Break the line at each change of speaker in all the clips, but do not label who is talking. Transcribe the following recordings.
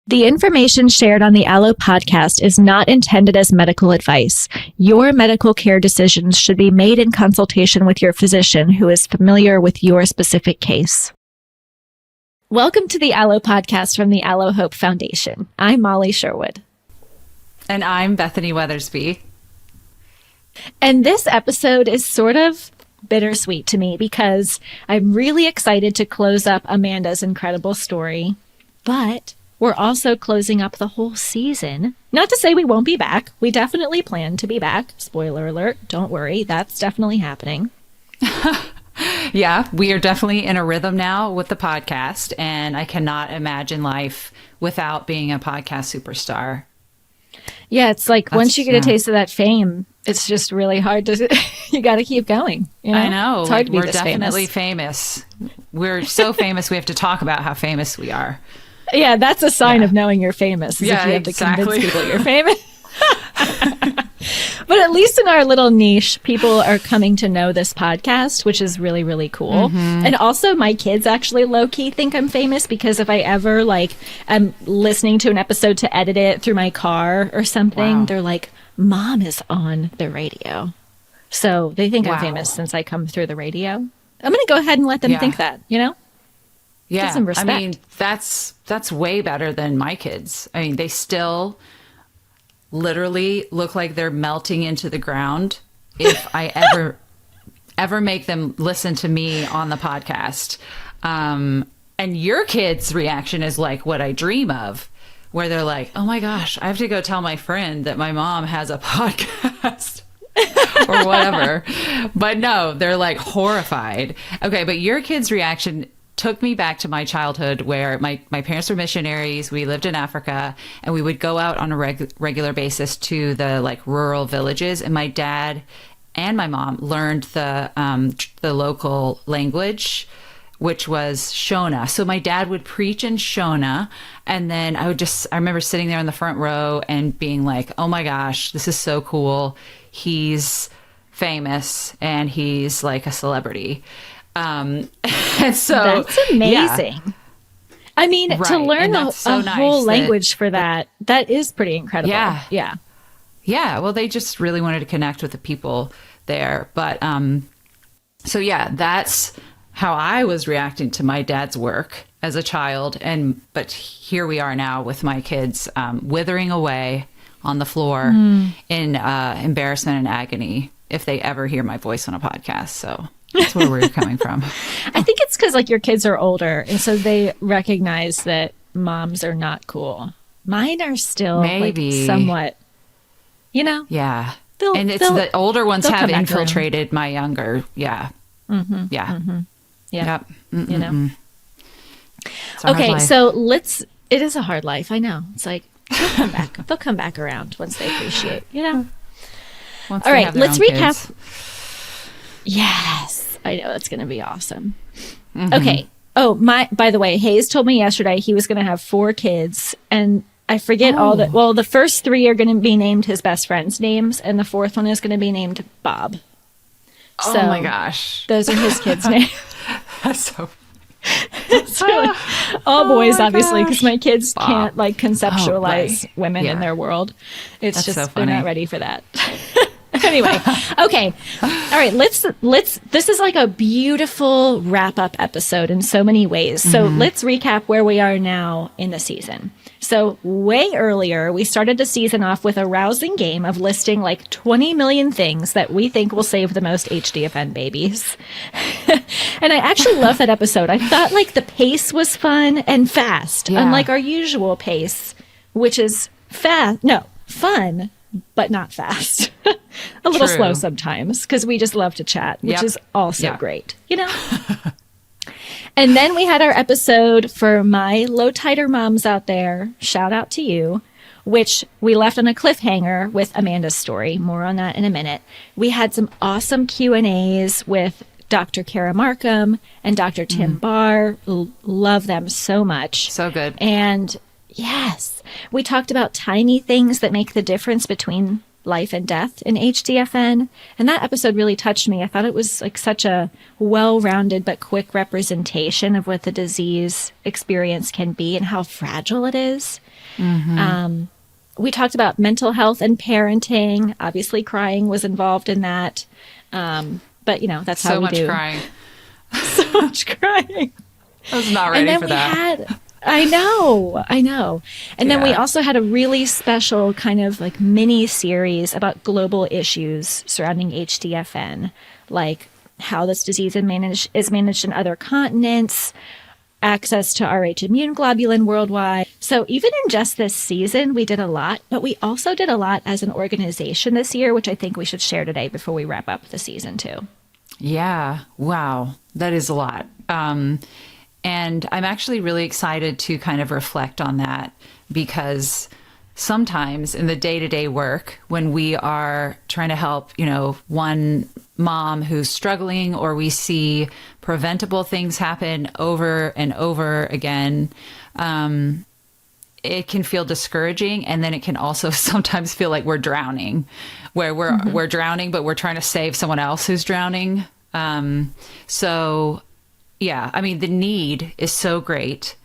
The information shared on the Allo podcast is not intended as medical advice. Your medical care decisions should be made in consultation with your physician who is familiar with your specific case. Welcome to the Allo podcast from the Allo Hope Foundation. I'm Molly Sherwood.
And I'm Bethany Weathersby.
And this episode is sort of bittersweet to me because I'm really excited to close up Amanda's incredible story, but we're also closing up the whole season. Not to say we won't be back. We definitely plan to be back. Spoiler alert. Don't worry. That's definitely happening.
Yeah, we are definitely in a rhythm now with the podcast, and I cannot imagine life without being a podcast superstar.
Yeah, it's like once you get a taste of that fame, it's just really hard to, you got to keep going. You know?
I know.
It's hard to be
we're
this
definitely famous. We're so famous, we have to talk about how famous we are.
Yeah, that's a sign of knowing you're famous. Is
yeah,
if you have
exactly.
to convince people you're famous. But at least in our little niche, people are coming to know this podcast, which is really, really cool. Mm-hmm. And also my kids actually low-key think I'm famous because if I ever I'm listening to an episode to edit it through my car or something, they're like, Mom is on the radio. So they think I'm famous since I come through the radio. I'm going to go ahead and let them think that, you know?
Yeah,
Give some respect.
I mean, that's way better than my kids. I mean, they still literally look like they're melting into the ground if I ever make them listen to me on the podcast. And your kids' reaction is like what I dream of, where they're like, oh my gosh, I have to go tell my friend that my mom has a podcast. Or whatever. But no, they're like horrified. Okay, but your kids' reaction took me back to my childhood where my parents were missionaries. We lived in Africa and we would go out on a regular basis to the like rural villages. And my dad and my mom learned the local language, which was Shona. So my dad would preach in Shona. And then I remember sitting there in the front row and being like, oh my gosh, this is so cool. He's famous and he's like a celebrity. And so
that's amazing.
Yeah.
I mean, to learn a whole language for that is pretty incredible.
Yeah. Well, they just really wanted to connect with the people there. But so yeah, that's how I was reacting to my dad's work as a child. But here we are now with my kids withering away on the floor in embarrassment and agony if they ever hear my voice on a podcast. So that's where we're coming from.
I think it's because like your kids are older and so they recognize that moms are not cool. Mine are still like somewhat, you know.
Yeah. And it's the older ones have infiltrated my younger. Yeah.
Mm-hmm.
Yeah.
Mm-hmm. Yeah.
Yep.
You know. Okay, so it is a hard life. I know. It's like they'll come back. They'll come back around once they appreciate, you know.
All
right, let's recap. Kids. Yes, I know that's going to be awesome. Mm-hmm. Okay. Oh, by the way, Hayes told me yesterday he was going to have 4 kids, and I forget the first 3 are going to be named his best friend's names, and the 4th one is going to be named Bob.
Oh my gosh.
Those are his kids' names.
That's so
it's really, all boys, obviously, because my kids can't like conceptualize women in their world. It's just so they're not ready for that. Anyway, okay. All right, let's this is like a beautiful wrap-up episode in so many ways. So let's recap where we are now in the season. So way earlier, we started the season off with a rousing game of listing like 20 million things that we think will save the most HDFN babies. And I actually love that episode. I thought like the pace was fun and fast, unlike our usual pace, which is fun, but not fast. A little slow sometimes because we just love to chat, which is also great, you know? And then we had our episode for my low titer moms out there. Shout out to you, which we left on a cliffhanger with Amanda's story. More on that in a minute. We had some awesome Q&As with Dr. Kara Markham and Dr. Tim Barr. Love them so much.
So good.
And yes, we talked about tiny things that make the difference between life and death in HDFN. And that episode really touched me. I thought it was like such a well-rounded but quick representation of what the disease experience can be and how fragile it is. We talked about mental health and parenting. Obviously, crying was involved in that. But, that's how we do.
So much crying.
So much crying.
I was not ready for that.
I know. And then we also had a really special kind of like mini series about global issues surrounding HDFN, like how this disease is managed in other continents, access to Rh immune globulin worldwide. So even in just this season, we did a lot, but we also did a lot as an organization this year, which I think we should share today before we wrap up the season too.
Yeah. Wow. That is a lot. And I'm actually really excited to kind of reflect on that, because sometimes in the day-to-day work, when we are trying to help, one mom who's struggling, or we see preventable things happen over and over again, it can feel discouraging. And then it can also sometimes feel like we're drowning, where we're drowning, but we're trying to save someone else who's drowning. So yeah, I mean, the need is so great,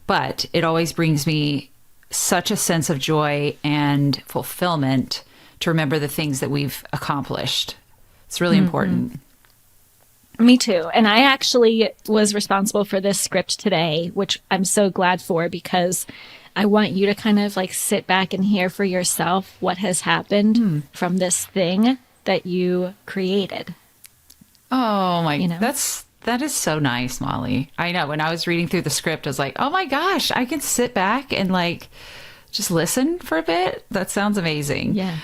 but it always brings me such a sense of joy and fulfillment to remember the things that we've accomplished. It's really important.
Me too. And I actually was responsible for this script today, which I'm so glad for, because I want you to kind of like sit back and hear for yourself what has happened from this thing that you created.
Oh my, that is so nice, Molly. I know. When I was reading through the script, I was like, oh my gosh, I can sit back and like just listen for a bit. That sounds amazing.
Yeah.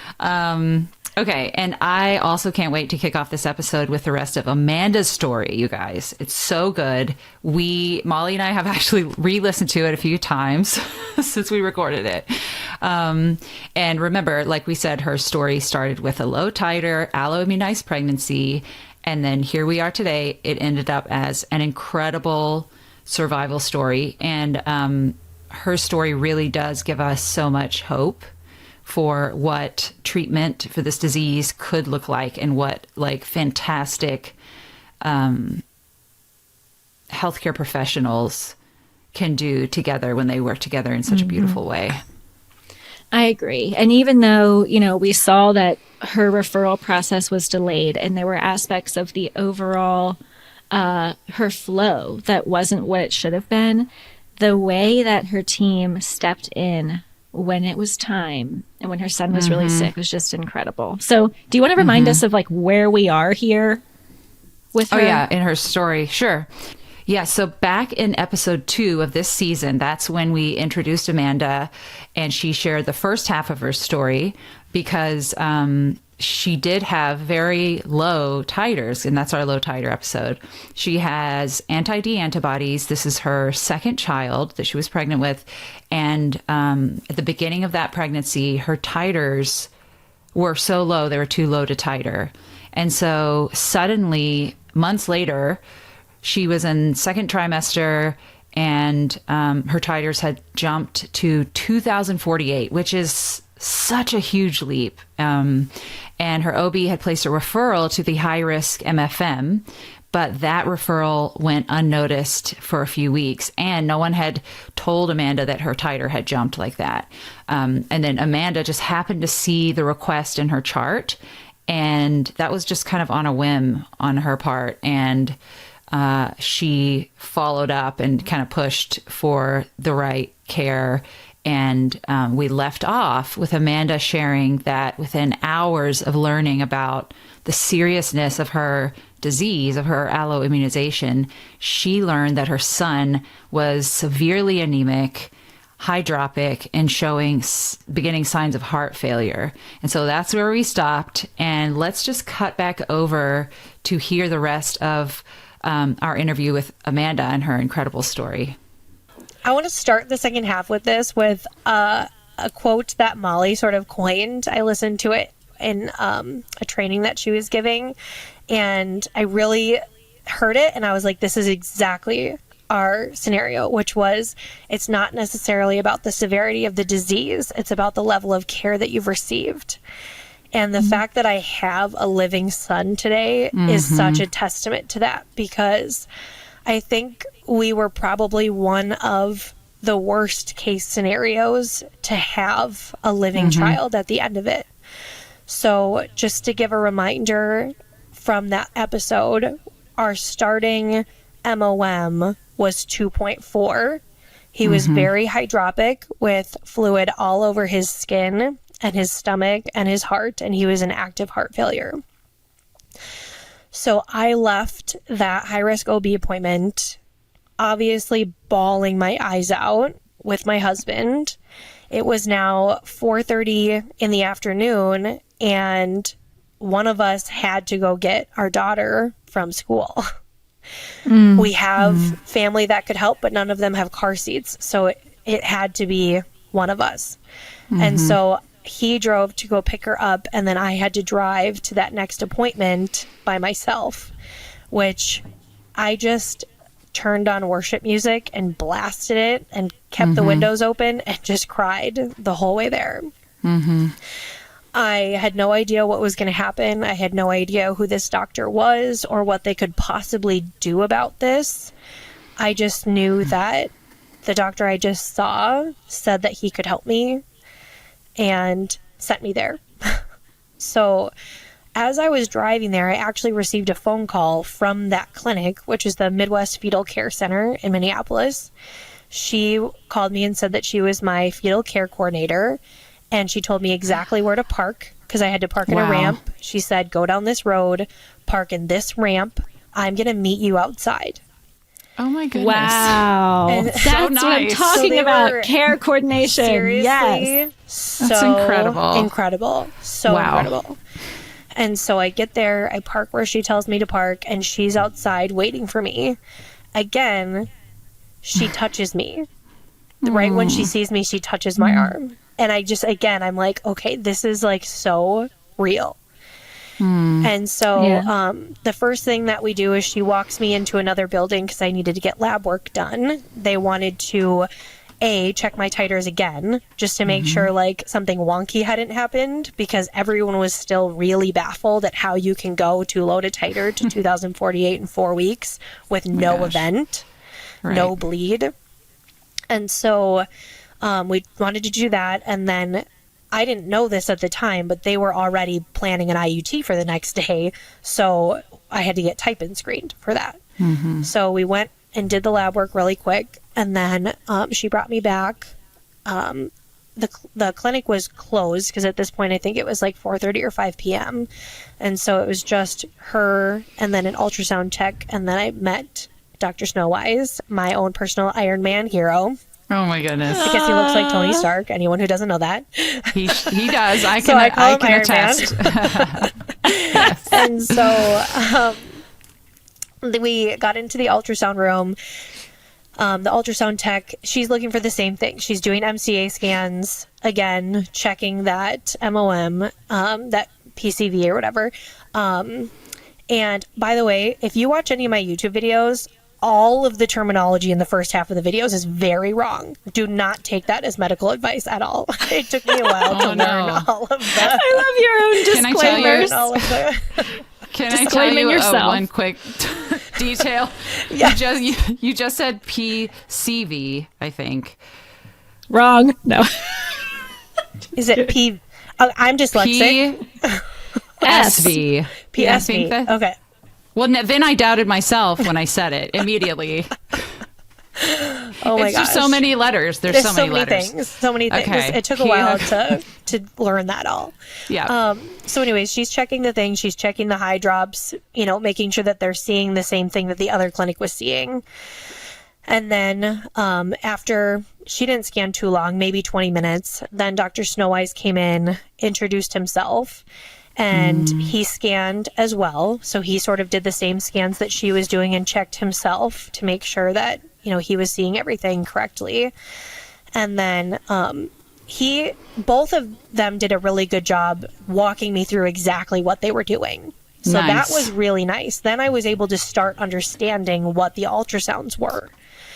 Okay. And I also can't wait to kick off this episode with the rest of Amanda's story, you guys. It's so good. Molly and I have actually re-listened to it a few times since we recorded it. And remember, like we said, her story started with a low titer, allo immunized pregnancy. And then here we are today. It ended up as an incredible survival story. And her story really does give us so much hope for what treatment for this disease could look like, and what like fantastic healthcare professionals can do together when they work together in such a beautiful way.
I agree. And even though, we saw that her referral process was delayed and there were aspects of the overall, her flow that wasn't what it should have been, the way that her team stepped in when it was time and when her son was really sick was just incredible. So do you want to remind us of like where we are here with her?
Oh yeah, in her story. Sure. Yeah, so back in episode 2 of this season, that's when we introduced Amanda, and she shared the first half of her story, because she did have very low titers, and that's our low titer episode. She has anti-D antibodies. This is her second child that she was pregnant with, and at the beginning of that pregnancy, her titers were so low, they were too low to titer. And so suddenly, months later, she was in second trimester, and her titers had jumped to 2,048, which is such a huge leap. And her OB had placed a referral to the high-risk MFM, but that referral went unnoticed for a few weeks, and no one had told Amanda that her titer had jumped like that. And then Amanda just happened to see the request in her chart, and that was just kind of on a whim on her part. And she followed up and kind of pushed for the right care. And we left off with Amanda sharing that within hours of learning about the seriousness of her disease, of her allo immunization, she learned that her son was severely anemic, hydropic, and showing beginning signs of heart failure. And so that's where we stopped. And let's just cut back over to hear the rest of our interview with Amanda and her incredible story.
I want to start the second half with this with a quote that Molly sort of coined. I listened to it in a training that she was giving, and I really heard it, and I was like, this is exactly our scenario, which was, it's not necessarily about the severity of the disease, it's about the level of care that you've received. And the fact that I have a living son today is such a testament to that, because I think we were probably one of the worst case scenarios to have a living child at the end of it. So just to give a reminder from that episode, our starting MOM was 2.4. He was very hydropic with fluid all over his skin and his stomach and his heart, and he was in active heart failure. So I left that high-risk OB appointment, obviously bawling my eyes out with my husband. It was now 4:30 in the afternoon, and one of us had to go get our daughter from school. We have family that could help, but none of them have car seats. So it had to be one of us. And so he drove to go pick her up, and then I had to drive to that next appointment by myself, which I just turned on worship music and blasted it and kept the windows open and just cried the whole way there. I had no idea what was going to happen. I had no idea who this doctor was or what they could possibly do about this. I just knew that the doctor I just saw said that he could help me and sent me there. So as I was driving there, I actually received a phone call from that clinic, which is the Midwest Fetal Care Center in Minneapolis. She called me and said that she was my fetal care coordinator, and she told me exactly where to park, because I had to park in a ramp. She said, go down this road, park in this ramp. I'm going to meet you outside.
Oh my goodness.
Wow.
And
That's what I'm talking about. Care coordination.
Seriously.
Yes.
So
incredible.
Incredible. So incredible. And so I get there, I park where she tells me to park, and she's outside waiting for me. Again, she touches me. Right when she sees me, she touches my arm. And I just, again, I'm like, okay, this is like so real. And so the first thing that we do is she walks me into another building because I needed to get lab work done. They wanted to check my titers again, just to make sure like something wonky hadn't happened, because everyone was still really baffled at how you can go too low to titer to 2048 in 4 weeks with no event, no bleed. And so we wanted to do that. And then I didn't know this at the time, but they were already planning an IUT for the next day. So I had to get type-in screened for that. So we went and did the lab work really quick. And then she brought me back. The clinic was closed because at this point, I think it was like 4:30 or 5 p.m. And so it was just her and then an ultrasound check. And then I met Dr. Snowise, my own personal Iron Man hero.
Oh my goodness.
Because he looks like Tony Stark. Anyone who doesn't know that.
He does. I
So I call him
can
Iron
attest.
Yes. And so we got into the ultrasound room. The ultrasound tech, she's looking for the same thing. She's doing MCA scans, again, checking that MOM, that PCV or whatever. And by the way, if you watch any of my YouTube videos, all of the terminology in the first half of the videos is very wrong. Do not take that as medical advice at all. It took me a while to learn all of that.
I love your own disclaimers.
Can I tell you
yourself.
one quick detail?
Yeah.
You just said PCV, I think.
Wrong. No.
Is it P? Oh, I'm dyslexic.
PSV.
PSV. Okay.
Well, then I doubted myself when I said it immediately.
Oh my
It's
gosh.
just so many letters. There's so many letters.
things. So many things.
Okay.
It took a while to learn that all.
Yeah.
So anyways, she's checking the thing. She's checking the high drops, making sure that they're seeing the same thing that the other clinic was seeing. And then after she didn't scan too long, maybe 20 minutes, then Dr. Snowise came in, introduced himself, and he scanned as well. So he sort of did the same scans that she was doing and checked himself to make sure that, he was seeing everything correctly. And then both of them did a really good job walking me through exactly what they were doing. So
Nice.
that was really nice. Then I was able to start understanding what the ultrasounds were.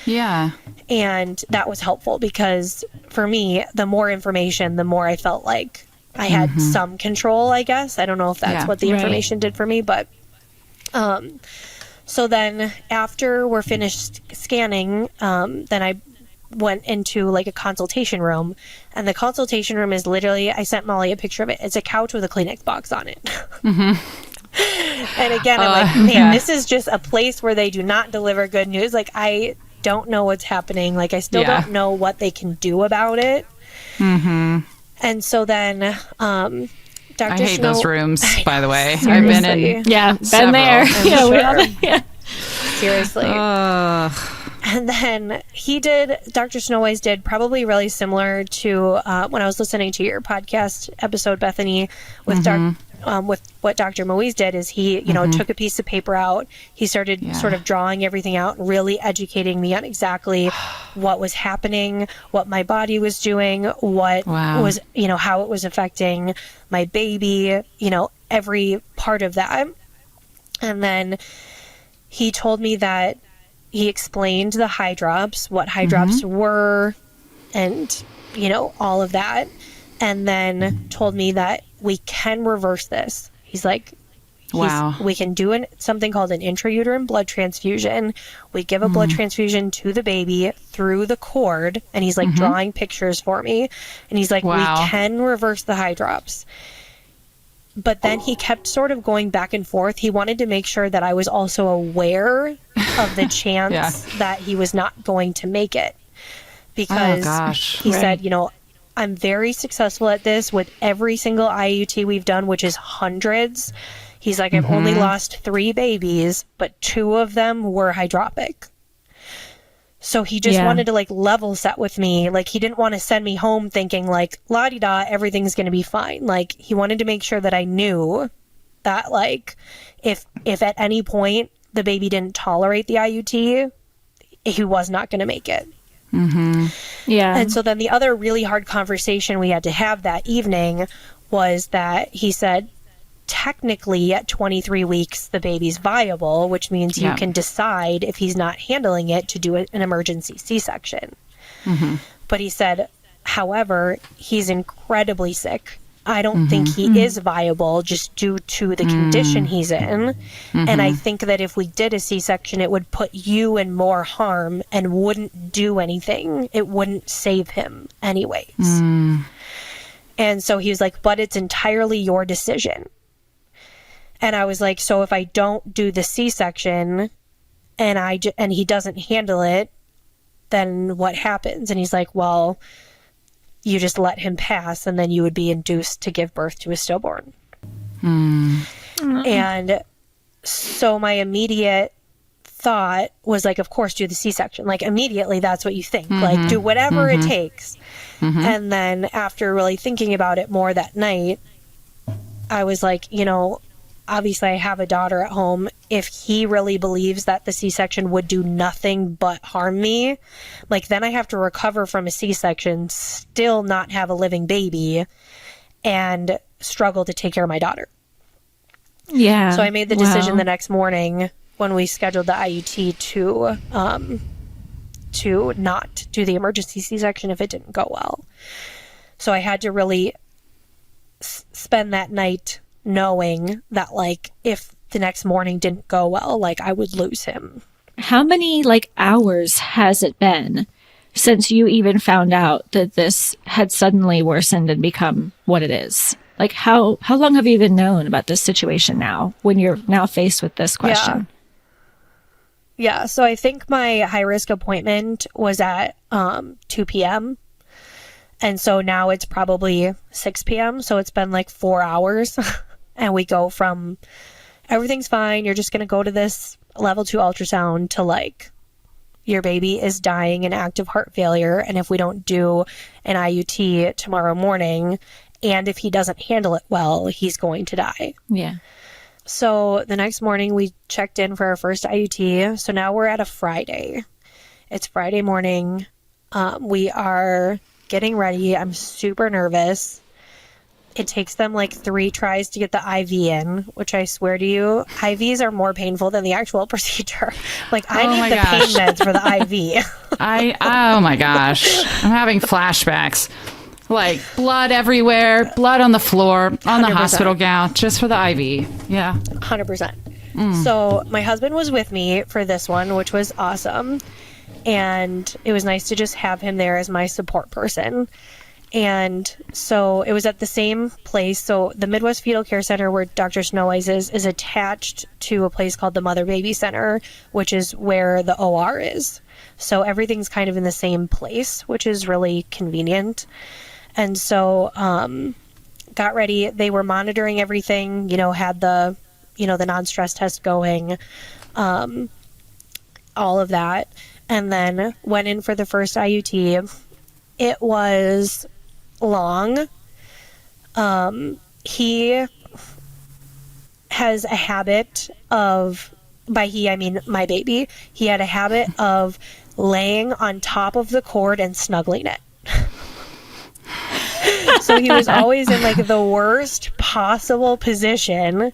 Yeah.
And that was helpful because for me, the more information, the more I felt like, I had some control, I guess. I don't know if that's what the information did for me, but so then after we're finished scanning, then I went into like a consultation room, and the consultation room is literally, I sent Molly a picture of it. It's a couch with a Kleenex box on it. And again, I'm like, man, this is just a place where they do not deliver good news. Like, I don't know what's happening. Like, I still don't know what they can do about it. And so then Dr.
I hate
Snow,
those rooms, by the way.
Seriously.
I've been in
been
several.
there.
Sure. Seriously. And then Dr. Snowise did probably really similar to when I was listening to your podcast episode, Bethany, with with what Dr. Moise did, is he, took a piece of paper out. He started sort of drawing everything out and really educating me on exactly what was happening, what my body was doing, what was, how it was affecting my baby, every part of that. And then he told me that he explained the high drops, what high drops were, and, all of that. And then told me that we can reverse this. He's like, we can do something called an intrauterine blood transfusion. We give a blood transfusion to the baby through the cord. And he's like drawing pictures for me. And he's like, we can reverse the high drops. But then he kept sort of going back and forth. He wanted to make sure that I was also aware of the chance that he was not going to make it. Because he said, I'm very successful at this with every single IUT we've done, which is hundreds. He's like, I've only lost 3 babies, but 2 of them were hydropic. So he just wanted to like level set with me. Like, he didn't want to send me home thinking like, la-di-da, everything's going to be fine. Like, he wanted to make sure that I knew that like, if at any point the baby didn't tolerate the IUT, he was not going to make it. And so then the other really hard conversation we had to have that evening was that he said, technically at 23 weeks, the baby's viable, which means you can decide if he's not handling it to do an emergency C-section. But he said, however, he's incredibly sick. I don't think he is viable just due to the condition he's in. And I think that if we did a C-section, it would put you in more harm and wouldn't do anything. It wouldn't save him anyways. And so he was like, but it's entirely your decision. And I was like, so if I don't do the C-section and he doesn't handle it, then what happens? And he's like, well, you just let him pass, and then you would be induced to give birth to a stillborn. And so my immediate thought was like, of course, do the C-section. Like, immediately, that's what you think. Like, do whatever it takes. And then after really thinking about it more that night, I was like, obviously I have a daughter at home. If he really believes that the C-section would do nothing but harm me, like, then I have to recover from a C-section, still not have a living baby, and struggle to take care of my daughter. So I made the decision the next morning when we scheduled the IUT to not do the emergency C-section if it didn't go well. So I had to really spend that night knowing that, like, if the next morning didn't go well, like, I would lose him.
How many hours has it been since you even found out that this had suddenly worsened and become what it is? Like, how long have you even known about this situation now when you're now faced with this question?
Yeah. So I think my high risk appointment was at 2 p.m. And so now it's probably 6 p.m. So it's been like 4 hours. And we go from everything's fine, you're just going to go to this level 2 ultrasound, to like, your baby is dying in active heart failure. And if we don't do an IUT tomorrow morning, and if he doesn't handle it well, he's going to die. So the next morning we checked in for our first IUT. So now we're at a Friday. It's Friday morning. We are getting ready. I'm super nervous. It takes them like 3 tries to get the IV in, which I swear to you, IVs are more painful than the actual procedure. Like, I need the pain meds for the IV.
Oh my gosh. I'm having flashbacks. Like blood everywhere, blood on the floor, on the
100%.
hospital gown, just for the IV. Yeah.
100%. So my husband was with me for this one, which was awesome. And it was nice to just have him there as my support person. And so it was at the same place. So the Midwest Fetal Care Center where Dr. Snowise is attached to a place called the Mother Baby Center, which is where the OR is. So everything's kind of in the same place, which is really convenient. And so got ready. They were monitoring everything, had the, the non-stress test going, all of that. And then went in for the first IUT. It was long. He has a habit of, by he, I mean my baby, he had a habit of laying on top of the cord and snuggling it. So he was always in like the worst possible position.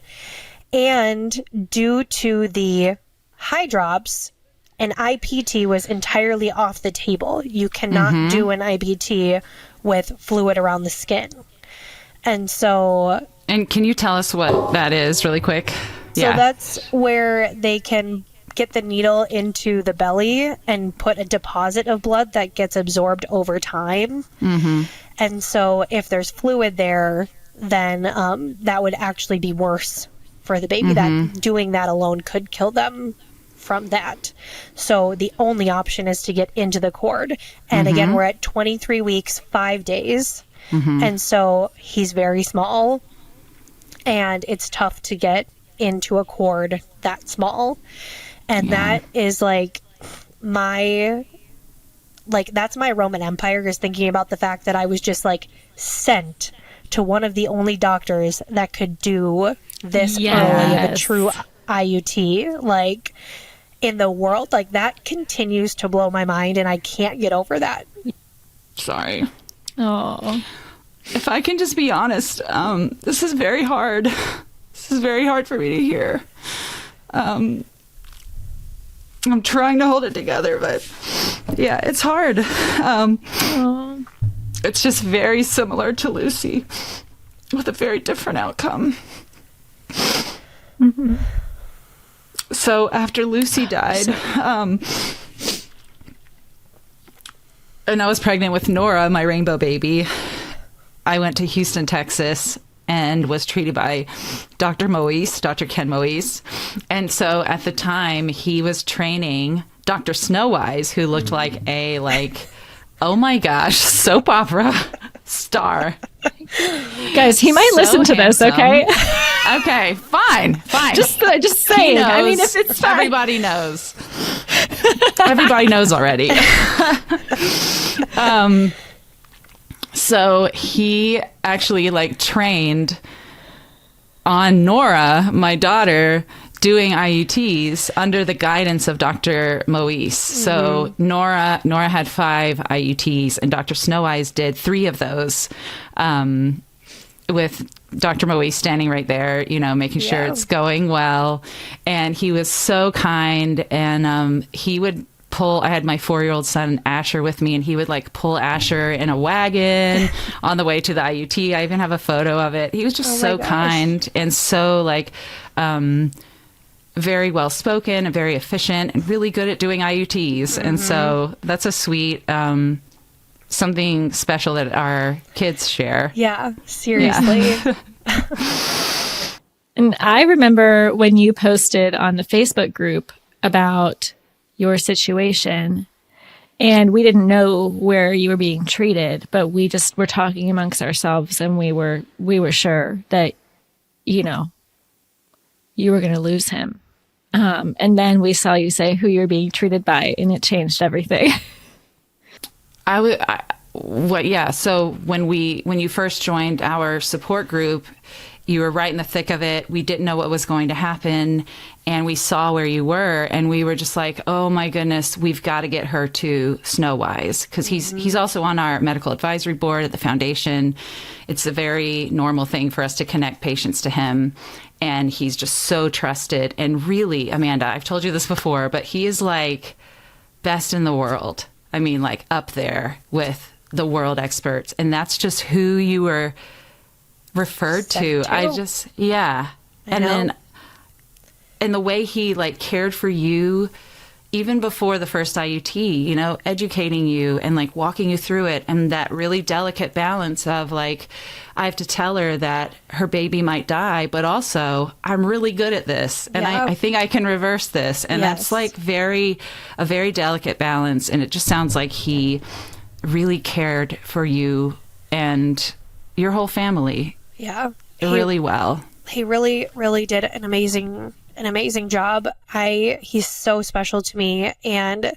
And due to the high drops, an IPT was entirely off the table. You cannot do an IPT with fluid around the skin. And so...
And can you tell us what that is really quick?
So that's where they can get the needle into the belly and put a deposit of blood that gets absorbed over time. And so if there's fluid there, then that would actually be worse for the baby. That doing that alone could kill them from that. So the only option is to get into the cord. And again, we're at 23 weeks, 5 days. And so he's very small and it's tough to get into a cord that small. And that is like that's my Roman Empire, is thinking about the fact that I was just like sent to one of the only doctors that could do this early of a true IUT. Like, in the world, like that continues to blow my mind and I can't get over that.
Sorry.
Oh.
If I can just be honest, this is very hard. This is very hard for me to hear. I'm trying to hold it together, but yeah, it's hard. It's just very similar to Lucy with a very different outcome. So after Lucy died, and I was pregnant with Nora, my rainbow baby, I went to Houston, Texas, and was treated by Dr. Ken Moise. And so at the time, he was training Dr. Snowise, who looked like oh my gosh, soap opera star.
Guys, he might listen to this, okay?
Okay, fine.
Just saying. I mean, if it's fine.
Everybody knows. Everybody knows already. So he actually trained on Nora, my daughter, doing IUTs under the guidance of Dr. Moise. So Nora had 5 IUTs and Dr. Snowise did 3 of those, with Dr. Moise standing right there, making sure it's going well. And he was so kind, and he would I had my 4-year-old son Asher with me, and he would pull Asher in a wagon on the way to the IUT. I even have a photo of it. He was just so kind and so very well spoken and very efficient and really good at doing IUTs. And so that's a sweet something special that our kids share.
Yeah, seriously.
Yeah. And I remember when you posted on the Facebook group about your situation, and we didn't know where you were being treated, but we just were talking amongst ourselves, and we were sure that you were going to lose him. And then we saw you say who you're being treated by, and it changed everything.
So when you first joined our support group, you were right in the thick of it. We didn't know what was going to happen, and we saw where you were, and we were just like, oh my goodness, we've got to get her to Snowise, because he's also on our medical advisory board at the foundation. It's a very normal thing for us to connect patients to him, and he's just so trusted. And really, Amanda, I've told you this before, but he is best in the world. I mean, up there with the world experts. And that's just who you were referred to.
I
And
know.
then, and the way he like cared for you, even before the first IUT, you know, educating you and like walking you through it, and that really delicate balance of like, I have to tell her that her baby might die, but also I'm really good at this, and I think I can reverse this. And that's like a very delicate balance. And it just sounds like he really cared for you and your whole family.
Yeah.
Really well.
He really, really did an amazing job. He's so special to me. And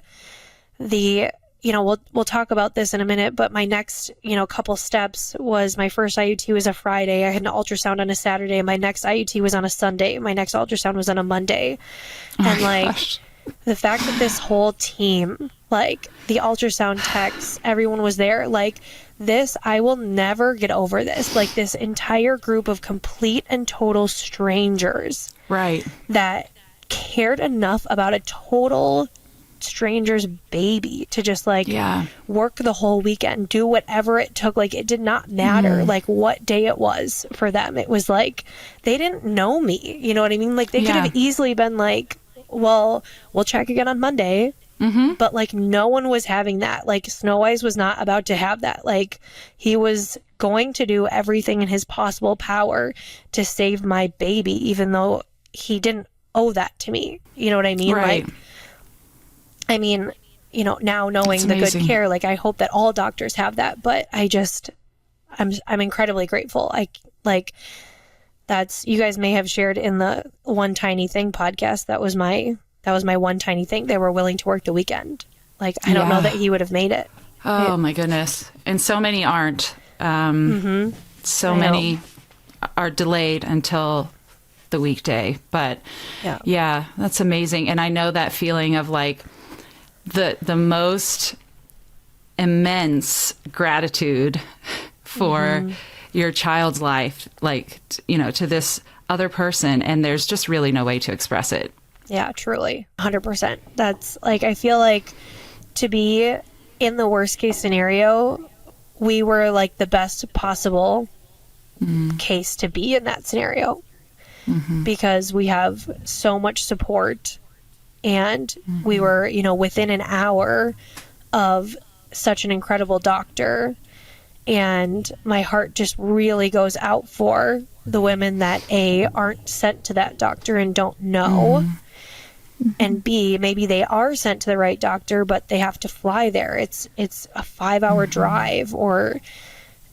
we'll talk about this in a minute, but my next, couple steps was my first IUT was a Friday. I had an ultrasound on a Saturday. My next IUT was on a Sunday. My next ultrasound was on a Monday. And gosh. The fact that this whole team, like the ultrasound techs, everyone was there, like this, I will never get over this. Like this entire group of complete and total strangers.
Right.
That cared enough about a total stranger's baby to just work the whole weekend, do whatever it took. Like it did not matter like what day it was for them. It was like they didn't know me. You know what I mean? Like they could have easily been like, well, we'll check again on Monday. Mm-hmm. But like no one was having that. Like Snowise was not about to have that. Like he was going to do everything in his possible power to save my baby, even though he didn't owe that to me. You know what I mean?
Right.
Like, I mean, now knowing the good care, like I hope that all doctors have that, but I'm incredibly grateful. You guys may have shared in the One Tiny Thing podcast. That was my one tiny thing. They were willing to work the weekend. Like, I don't know that he would have made it.
Oh my goodness. And so many aren't. So many are delayed until the weekday, but yeah, that's amazing. And I know that feeling of like the most immense gratitude for your child's life, like, to this other person. And there's just really no way to express it.
Yeah, truly. 100%. That's like, I feel like to be in the worst case scenario, we were like the best possible case to be in that scenario because we have so much support and we were, within an hour of such an incredible doctor. And my heart just really goes out for the women that aren't sent to that doctor and don't know. And B, maybe they are sent to the right doctor, but they have to fly there. It's a 5-hour drive, or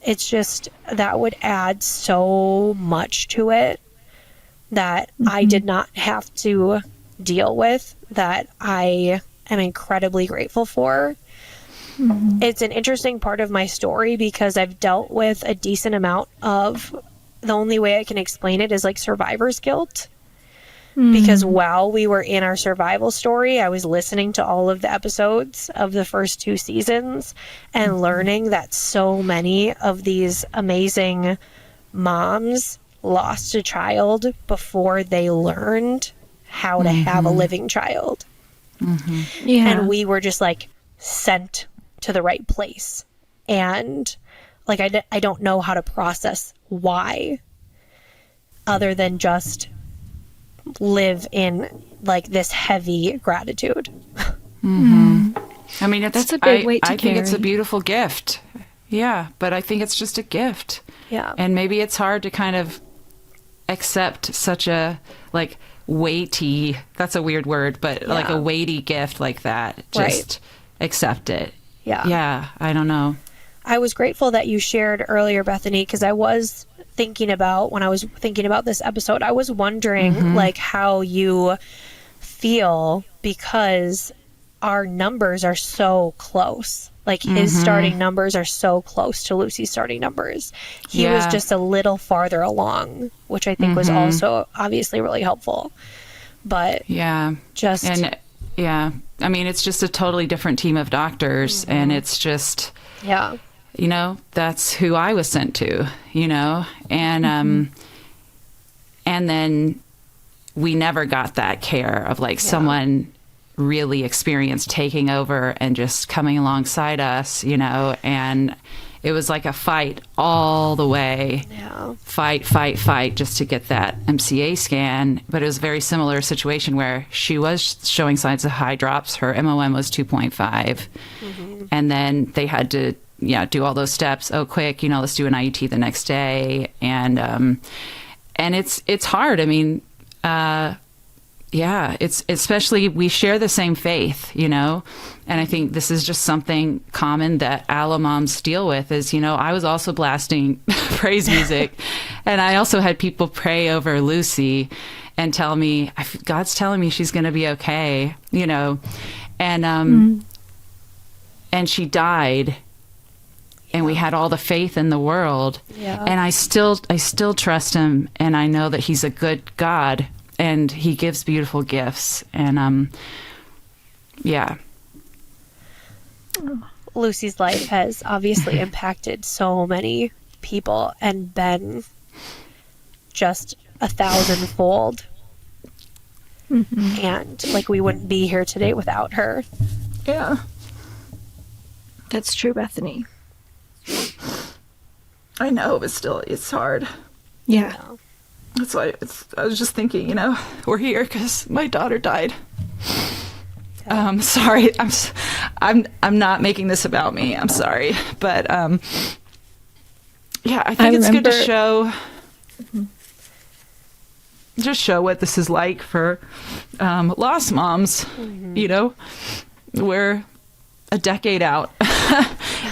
it's just, that would add so much to it that I did not have to deal with, that I am incredibly grateful for. It's an interesting part of my story because I've dealt with a decent amount of, the only way I can explain it is like survivor's guilt. Because while we were in our survival story, I was listening to all of the episodes of the first 2 seasons and learning that so many of these amazing moms lost a child before they learned how to have a living child. Yeah. And we were just like sent to the right place. And like, I don't know how to process why, other than just live in like this heavy gratitude.
I mean,
that's a big weight to
I
carry.
think it's a beautiful gift. Yeah, but I think it's just a gift.
Yeah.
And maybe it's hard to kind of accept such a like weighty, that's a weird word, but like a weighty gift like that. Just accept it.
Yeah.
Yeah, I don't know.
I was grateful that you shared earlier, Bethany, because I was thinking about, when I was thinking about this episode, I was wondering like how you feel, because our numbers are so close. Like his starting numbers are so close to Lucy's starting numbers. He was just a little farther along, which I think was also obviously really helpful. But I
mean, it's just a totally different team of doctors, and it's just that's who I was sent to, and and then we never got that care of like someone really experienced taking over and just coming alongside us, you know, and it was like a fight all the way.
Yeah.
Fight, just to get that MCA scan. But it was a very similar situation where she was showing signs of high drops. Her MOM was 2.5. And then they had to, do all those steps. Oh, quick, let's do an IUT the next day. And it's hard. I mean, it's especially we share the same faith, and I think this is just something common that Allo moms deal with is, I was also blasting praise music and I also had people pray over Lucy and tell me, God's telling me she's going to be okay, and she died and we had all the faith in the world and I still trust him and I know that he's a good God. And he gives beautiful gifts. And,
Lucy's life has obviously impacted so many people and been just 1,000-fold. And, we wouldn't be here today without her.
Yeah. That's true, Bethany.
I know, but still, it's hard.
Yeah.
That's why I was just thinking, we're here because my daughter died. Sorry, I'm not making this about me. I'm sorry, but I think it's good to show, just show what this is like for lost moms. We're a decade out,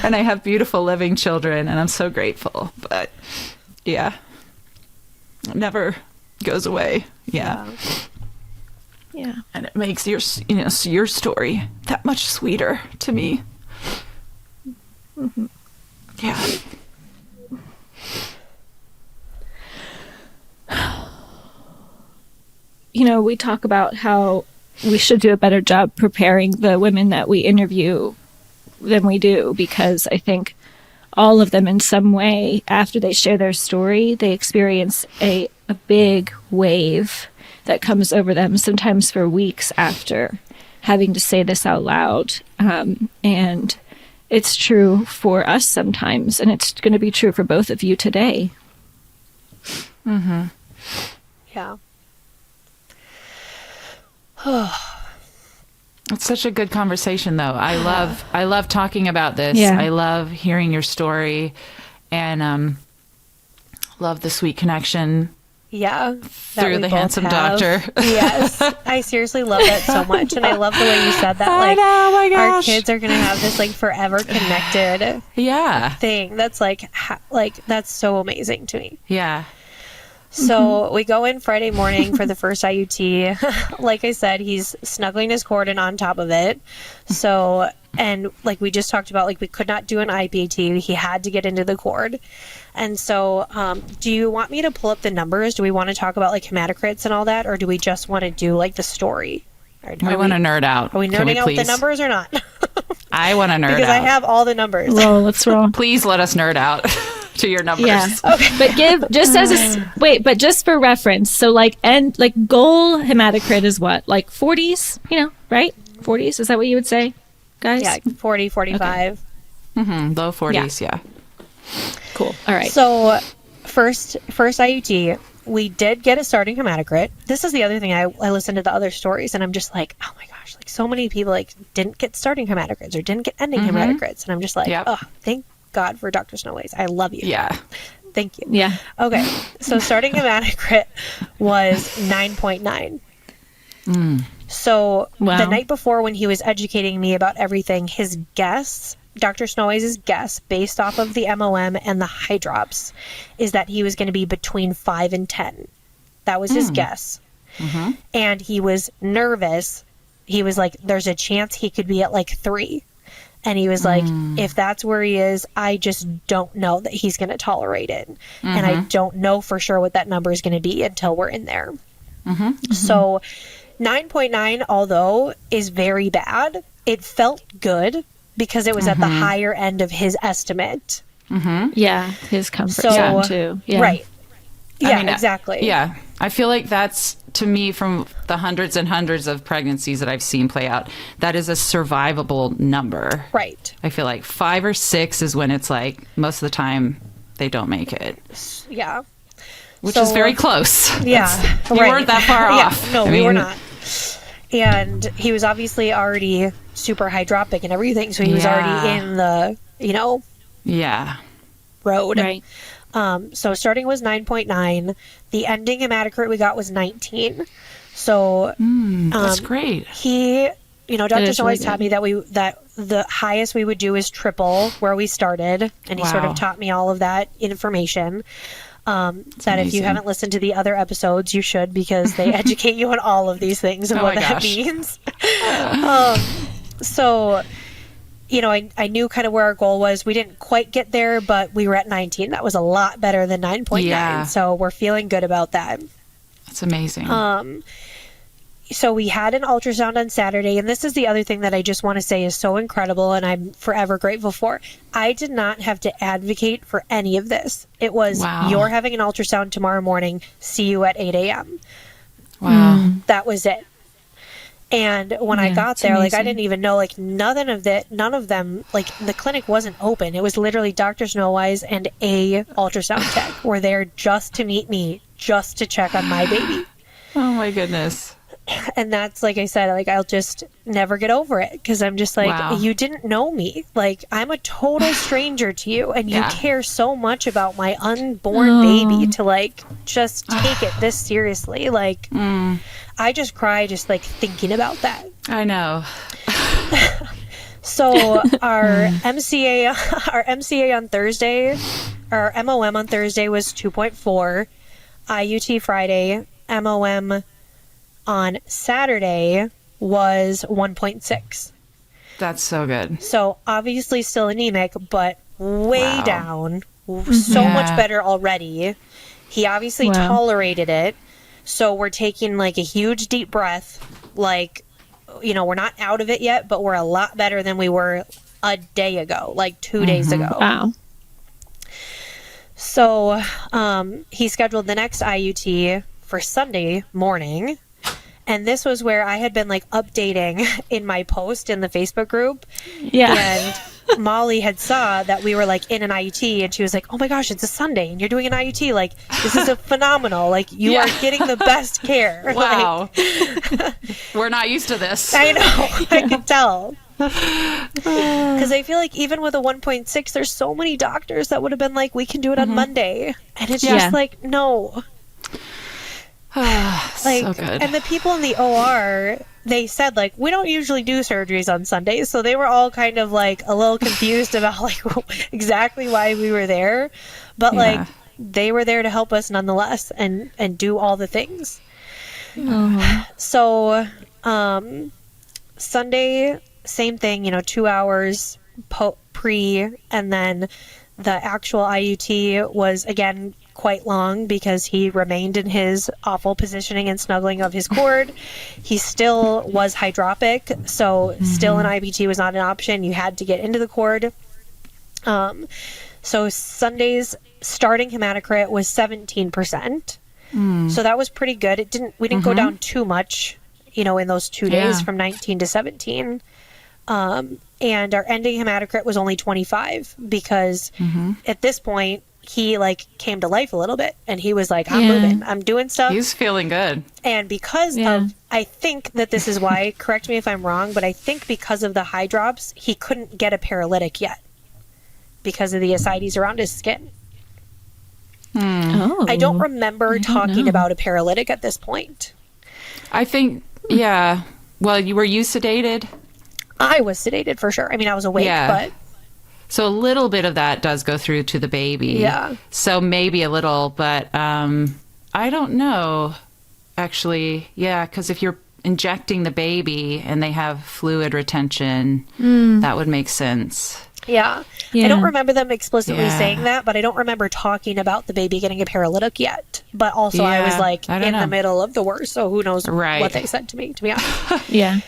and I have beautiful living children, and I'm so grateful. But yeah. It never goes away. Yeah. And it makes your story that much sweeter to me. Yeah.
We talk about how we should do a better job preparing the women that we interview than we do, because I think all of them in some way, after they share their story, they experience a big wave that comes over them, sometimes for weeks after having to say this out loud. And it's true for us sometimes, and it's going to be true for both of you today.
Yeah.
It's such a good conversation, though. I love talking about this.
Yeah.
I love hearing your story, and love the sweet connection.
Yeah,
through the handsome doctor.
Yes, I seriously love that so much, and I love the way you said that.
My gosh.
Our kids are gonna have this forever connected. Thing. That's that's so amazing to me.
Yeah.
So we go in Friday morning for the first IUT. Like I said, he's snuggling his cord and on top of it. So, and we just talked about, we could not do an IPT. He had to get into the cord. And so, do you want me to pull up the numbers? Do we want to talk about hematocrits and all that? Or do we just want to do the story?
We want to nerd out.
Are we nerding out the numbers or not?
I want to nerd out.
Because I have all the numbers.
Well, let's roll.
Please let us nerd out to your numbers.
Yeah. Okay. But but just for reference. So goal hematocrit is what? 40s, right? 40s. Is that what you would say, guys?
Yeah, 40, 45.
Okay. Low 40s. Yeah.
Cool. All right.
So first IUT, we did get a starting hematocrit. This is the other thing. I listened to the other stories and I'm just oh my gosh, so many people didn't get starting hematocrits or didn't get ending hematocrits. And I'm just oh, thank God for Dr. Snowise. I love you.
Yeah.
Thank you.
Yeah.
Okay. So starting hematocrit was 9.9. So the night before, when he was educating me about everything, his guess, Dr. Snowise's guess, based off of the MOM and the high drops, is that he was going to be between 5 and 10. That was his guess. And he was nervous. He was there's a chance he could be at 3. And he was if that's where he is, I just don't know that he's going to tolerate it. And I don't know for sure what that number is going to be until we're in there. So 9.9, although is very bad, it felt good because it was at the higher end of his estimate.
Yeah, his comfort zone too. Yeah.
Right. Yeah, exactly.
Yeah. I feel like that's to me, from the hundreds and hundreds of pregnancies that I've seen play out, that is a survivable number.
Right.
I feel like 5 or 6 is when it's like most of the time they don't make it.
Yeah.
Which is very close.
Yeah.
You weren't that far off.
Yeah, no, we were not. And he was obviously already super hydropic and everything, so he was already in the, road.
Right.
So starting was 9.9. The ending hematocrit we got was 19. So
that's great.
He, Dr. Snowise
really
taught me that the highest we would do is triple where we started, and he sort of taught me all of that information. That if you haven't listened to the other episodes, you should, because they educate you on all of these things and what that means. So, I knew kind of where our goal was. We didn't quite get there, but we were at 19. That was a lot better than 9.9.
Yeah.
So we're feeling good about that.
That's amazing.
So we had an ultrasound on Saturday, and this is the other thing that I just want to say is so incredible, and I'm forever grateful for. I did not have to advocate for any of this. It was, you're having an ultrasound tomorrow morning. See you at 8 a.m.
Wow.
That was it. And when I got there, I didn't even know, none of them, the clinic wasn't open. It was literally Dr. Snowise and a ultrasound tech were there just to meet me, just to check on my baby.
Oh my goodness.
And that's, like I said, I'll just never get over it, because I'm just you didn't know me. I'm a total stranger to you, and you care so much about my unborn baby to, just take it this seriously. I just cry just, thinking about that.
I know.
So our MCA on Thursday, our MOM on Thursday was 2.4, IUT Friday, MOM on Saturday was 1.6.
That's so good.
So obviously still anemic, but way down. So much better already. He obviously tolerated it. So we're taking a huge deep breath. We're not out of it yet, but we're a lot better than we were a day ago, 2 days ago.
Wow.
So he scheduled the next IUT for Sunday morning. And this was where I had been updating in my post in the Facebook group.
Yeah.
And Molly had saw that we were in an IUT, and she was like, "Oh my gosh, it's a Sunday and you're doing an IUT. This is a phenomenal. You are getting the best care."
Wow. We're not used to this.
I know. I could tell. Because I feel even with a 1.6, there's so many doctors that would have been we can do it on Monday. And it's just no.
So good.
And the people in the OR, they said we don't usually do surgeries on Sundays, so they were all kind of a little confused about exactly why we were there, but they were there to help us nonetheless and do all the things. So Sunday, same thing, 2 hours pre, and then the actual IUT was again quite long because he remained in his awful positioning and snuggling of his cord. He still was hydropic, so still an IBT was not an option. You had to get into the cord. So Sunday's starting hematocrit was 17%. So that was pretty good. We didn't go down too much, in those 2 days from 19 to 17. And our ending hematocrit was only 25 because at this point he came to life a little bit, and he was I'm moving, I'm doing stuff.
He's feeling good.
And because of, I think that this is why, correct me if I'm wrong, but I think because of the high drops, he couldn't get a paralytic yet because of the ascites around his skin.
Oh,
I don't remember talking about a paralytic at this point.
I think, well, were you sedated?
I was sedated for sure. I mean, I was awake, but...
So a little bit of that does go through to the baby.
Yeah.
So maybe a little, but I don't know, actually. Yeah, because if you're injecting the baby and they have fluid retention, that would make sense.
Yeah.
Yeah.
I don't remember them explicitly
Yeah.
saying that, but I don't remember talking about the baby getting a paralytic yet. But also I was
Yeah,
like
I don't
in
know.
the middle of the worst, so who knows
Right.
what they said to me, to be honest.
Yeah.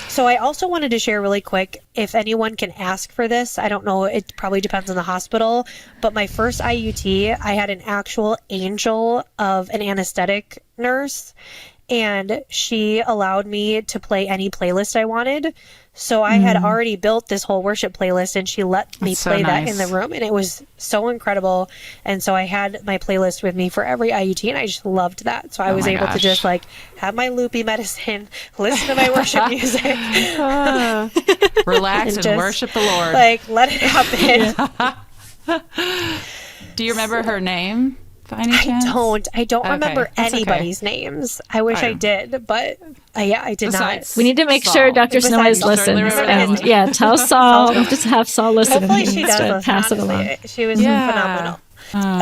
So I also wanted to share really quick, if anyone can ask for this, I don't know, it probably depends on the hospital, but my first IUT, I had an actual angel of an anesthetic nurse, and she allowed me to play any playlist I wanted. So I had already built this whole worship playlist, and she let me
That's so
play that in
nice.
the room, and it was so incredible. And so I had my playlist with me for every IUT, and I just loved that. So I was
my
able to
gosh.
just like have my loopy medicine, listen to my worship music,
Relax and
just,
worship the Lord.
like let it happen.
Do you remember her name by any chance?
I don't
Okay,
remember
that's okay.
anybody's names. I wish I did, but yeah, I did not.
Besides
We need to make
Saul.
sure Dr.
Besides
Snowise
Saul.
Certainly
listens.
remember that
And
one.
yeah, tell Saul. Just have Saul listen.
Hopefully
and he
she
needs
does
to
listen,
pass it along.
honestly. She was
Yeah.
phenomenal.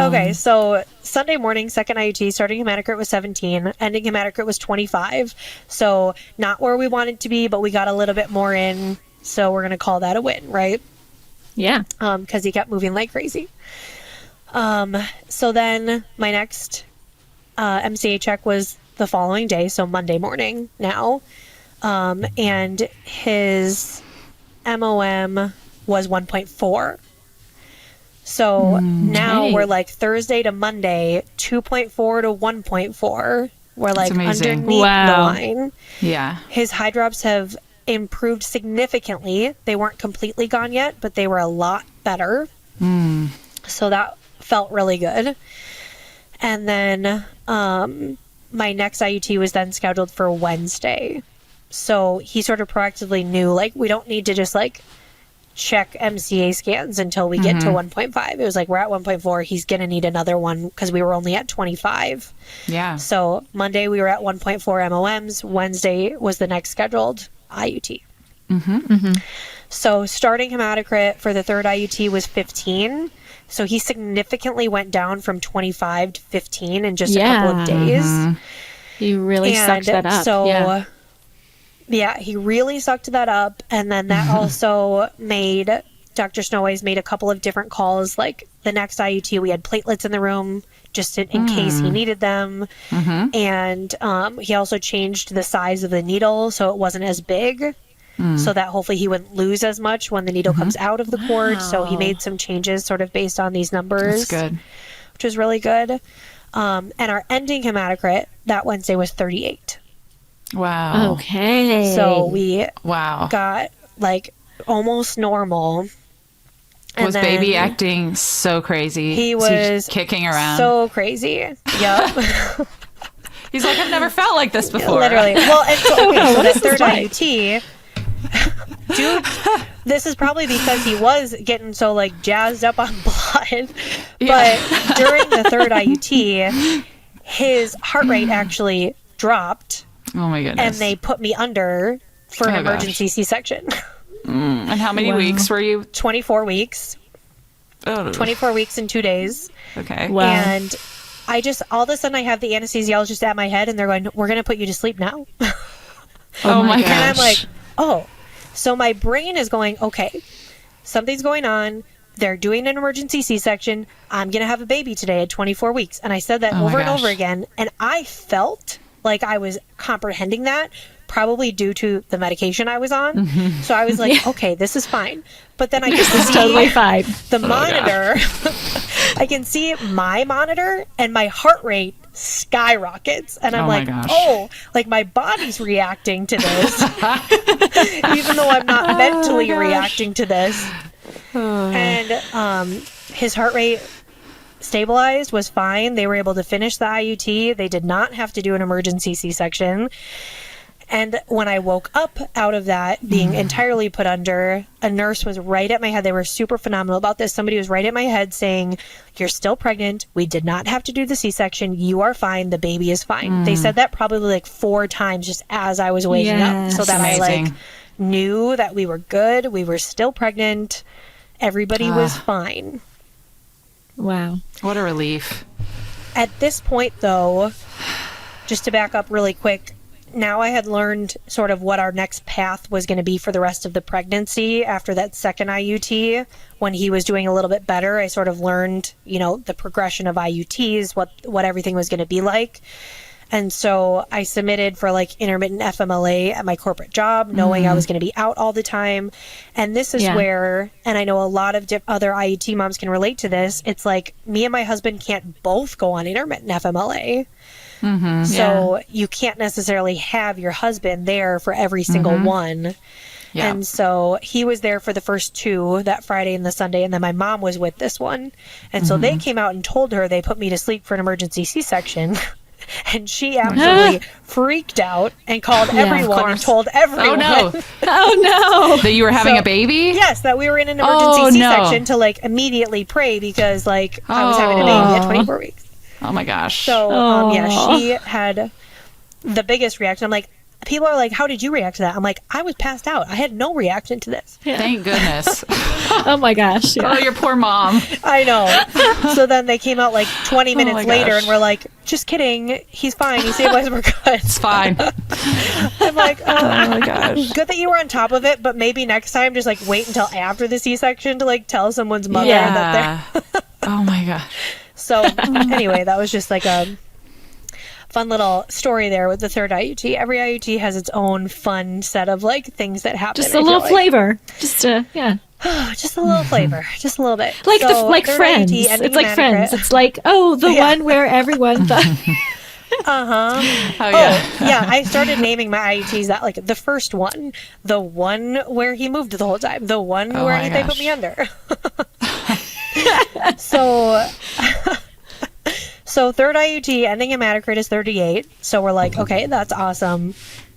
Okay, so Sunday morning, second IUT, starting hematocrit was 17, ending hematocrit was 25. So not where we wanted to be, but we got a little bit more in. So we're going to call that a win, right?
Yeah.
Because he kept moving like crazy. So then my next MCA check was the following day, so Monday morning now. And his MOM was 1.4. So now
Okay.
we're like Thursday to Monday, 2.4 to 1.4. We're like
amazing.
underneath
Wow.
the line.
Yeah.
His high drops have improved significantly. They weren't completely gone yet, but they were a lot better. So that felt really good. And then my next IUT was then scheduled for Wednesday. So he sort of proactively knew, like, we don't need to just like check MCA scans until we get to 1.5. It was like, we're at 1.4. He's going to need another one because we were only at 25.
Yeah.
So Monday we were at 1.4 MOMs. Wednesday was the next scheduled IUT. So starting hematocrit for the third IUT was 15. So he significantly went down from 25 to 15 in just a couple of days.
He really sucked that up.
So,
yeah.
yeah, he really sucked that up. And then that also made Dr. Snowise made a couple of different calls. Like the next IUT, we had platelets in the room just in case he needed them. And he also changed the size of the needle so it wasn't as big. So that hopefully he wouldn't lose as much when the needle comes out of the cord. So he made some changes sort of based on these numbers.
That's good.
Which was really good. And our ending hematocrit that Wednesday was 38.
Wow.
Okay.
So we
Wow.
got like almost normal. And
Was
then
baby acting so crazy?
He
Was
was
kicking around.
so crazy. Yep.
He's like, I've never felt like this before.
Literally. Well, and so, okay, so
What
that
is this
third
like?
IUT, dude, this is probably because he was getting so like jazzed up on blood. But during the third IUT, his heart rate actually dropped,
Oh my goodness.
and they put me under for an
Oh, gosh.
emergency C-section.
And how many
Wow.
weeks were you?
24 weeks.
Oh,
24 weeks and 2 days.
Okay.
Wow.
And I just, all of a sudden, I have the anesthesiologist at my head, and they're going, "We're going to put you to sleep now."
Oh my gosh.
And I'm like, oh. So my brain is going, okay, something's going on. They're doing an emergency C-section. I'm going to have a baby today at 24 weeks. And I said that
Oh my
over and
gosh.
over again. And I felt like I was comprehending that, probably due to the medication I was on. So I was like, okay, this is fine. But then I can see
totally fine.
the monitor. I can see my monitor, and my heart rate skyrockets. And I'm
Oh my
like,
gosh.
oh, like my body's reacting to this, even though I'm not mentally reacting to this. And his heart rate stabilized, was fine. They were able to finish the IUT. They did not have to do an emergency C-section. And when I woke up out of that, being entirely put under, a nurse was right at my head. They were super phenomenal about this. Somebody was right at my head saying, "You're still pregnant. We did not have to do the C-section. You are fine. The baby is fine." They said that probably like 4 times just as I was waking up, so
Yes.
that I like
Amazing.
knew that we were good. We were still pregnant. Everybody was fine.
Wow.
What a relief.
At this point, though, just to back up really quick, now I had learned sort of what our next path was going to be for the rest of the pregnancy after that second IUT. When he was doing a little bit better, I sort of learned, the progression of IUTs, what everything was going to be like. And so I submitted for like intermittent FMLA at my corporate job, knowing I was going to be out all the time. And this is where, and I know a lot of other IUT moms can relate to this, it's like me and my husband can't both go on intermittent FMLA. So you can't necessarily have your husband there for every single one. Yeah. And so he was there for the first 2, that Friday and the Sunday, and then my mom was with this one. And so they came out and told her they put me to sleep for an emergency C-section. And she absolutely freaked out and called everyone and told everyone.
Oh, no.
Oh, no.
That you were having a baby?
Yes, that we were in an emergency C-section to like immediately pray because like I was having a baby at 24 weeks.
Oh, my gosh.
So, she had the biggest reaction. I'm like, people are like, how did you react to that? I'm like, I was passed out. I had no reaction to this.
Yeah. Thank goodness.
Oh my gosh. Yeah.
Oh, your poor mom.
I know. So then they came out like 20 minutes later and were like, just kidding. He's fine. He stabilized. We're good.
It's fine.
I'm like, oh my gosh. Good that you were on top of it, but maybe next time just like wait until after the C-section to like tell someone's mother that they're...
Oh my gosh.
So anyway, that was just like a fun little story there with the third IUT. Every IUT has its own fun set of like things that happen.
Just a little flavor. Just
just a little flavor. Just a little bit.
Like Friends. It's like Friends. It's like, the one where everyone thought...
Oh yeah. I started naming my IUTs that, like the first one, the one where he moved the whole time, the one where they put me under. So third IUT, ending hematocrit is 38. So we're like, okay, that's awesome.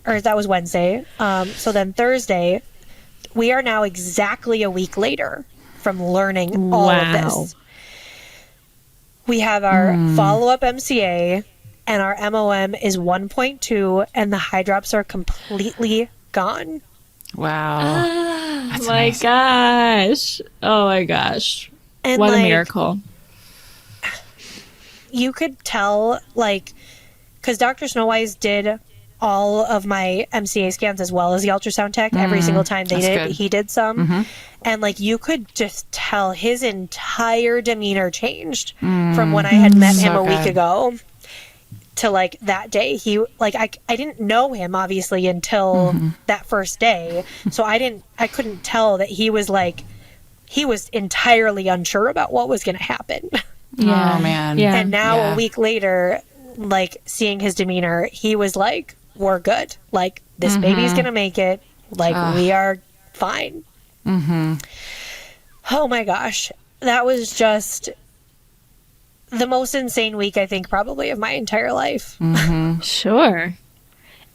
Or that was Wednesday. So then Thursday, we are now exactly a week later from learning all of this. We have our follow-up MCA, and our MOM is 1.2, and the high drops are completely gone.
Wow.
Oh my gosh. Oh my gosh. And what a miracle.
You could tell, like, because Dr. Snowise did all of my MCA scans as well as the ultrasound tech. Every single time he did some. And, like, you could just tell his entire demeanor changed from when I had met him a week ago to, like, that day. He, like, I didn't know him, obviously, until that first day. So I couldn't tell that he was, like, he was entirely unsure about what was going to happen.
Yeah. Oh, man.
Yeah. And now a week later, like, seeing his demeanor, he was like, we're good. Like, this baby's going to make it. Like, we are fine. Oh, my gosh. That was just the most insane week, I think, probably of my entire life.
Sure.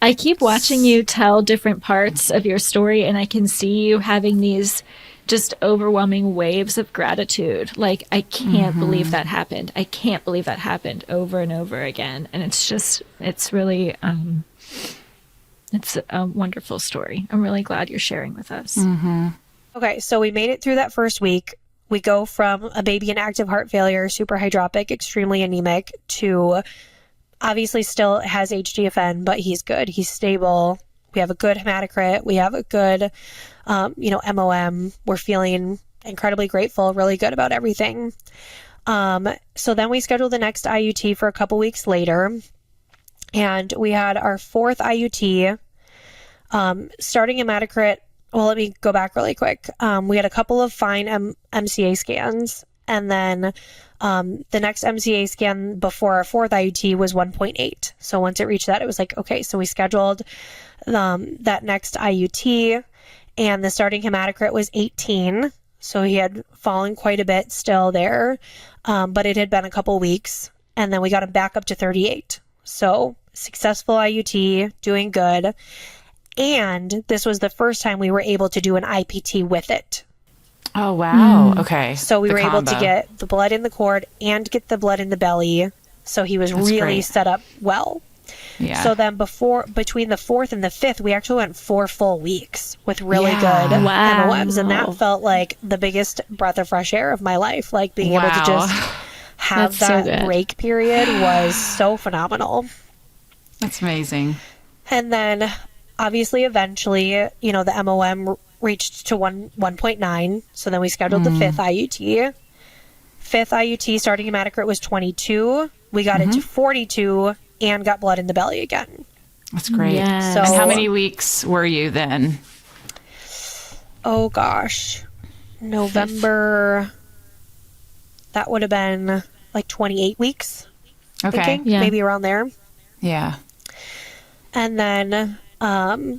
I keep watching you tell different parts of your story, and I can see you having these just overwhelming waves of gratitude. Like, I can't believe that happened. I can't believe that happened over and over again. And it's really, it's a wonderful story. I'm really glad you're sharing with us.
Okay, so we made it through that first week. We go from a baby in active heart failure, super hydropic, extremely anemic, to obviously still has HDFN, but he's good. He's stable. We have a good hematocrit. We have a good, MOM. We're feeling incredibly grateful, really good about everything. So then we scheduled the next IUT for a couple weeks later. And we had our fourth IUT, starting hematocrit. Well, let me go back really quick. We had a couple of fine MCA scans. And then the next MCA scan before our fourth IUT was 1.8. So once it reached that, it was like, okay, so we scheduled that next IUT, and the starting hematocrit was 18. So he had fallen quite a bit still there, but it had been a couple weeks, and then we got him back up to 38. So successful IUT, doing good. And this was the first time we were able to do an IPT with it.
Oh, wow. Okay.
So we were able to get the blood in the cord and get the blood in the belly. So he was really set up well. Yeah. So then between the fourth and the fifth, we actually went 4 full weeks with really good MOMs. And that felt like the biggest breath of fresh air of my life. Like being able to just have that break period was so phenomenal.
That's amazing.
And then obviously eventually, the MOM reached to 1.9. So then we scheduled the fifth IUT. Fifth IUT starting hematocrit was 22. We got it to 42 and got blood in the belly again.
That's great.
Yes.
So, and how many weeks were you then?
Oh gosh, November, that would have been like 28 weeks.
Okay.
Thinking,
Yeah.
maybe around there.
Yeah.
And then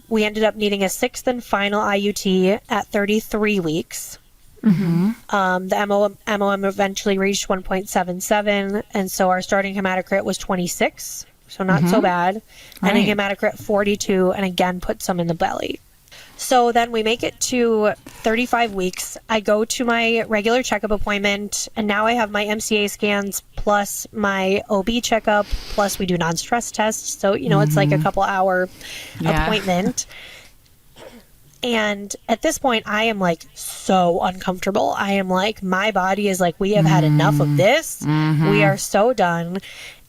we ended up needing a sixth and final IUT at 33 weeks. The MOM eventually reached 1.77, and so our starting hematocrit was 26, so not so bad. And a
Right.
hematocrit 42, and again put some in the belly. So then we make it to 35 weeks. I go to my regular checkup appointment, and now I have my MCA scans plus my OB checkup, plus we do non-stress tests. So, it's like a couple hour
Yeah.
appointment. And at this point, I am like so uncomfortable. I am like, my body is like, we have had enough of this. We are so done.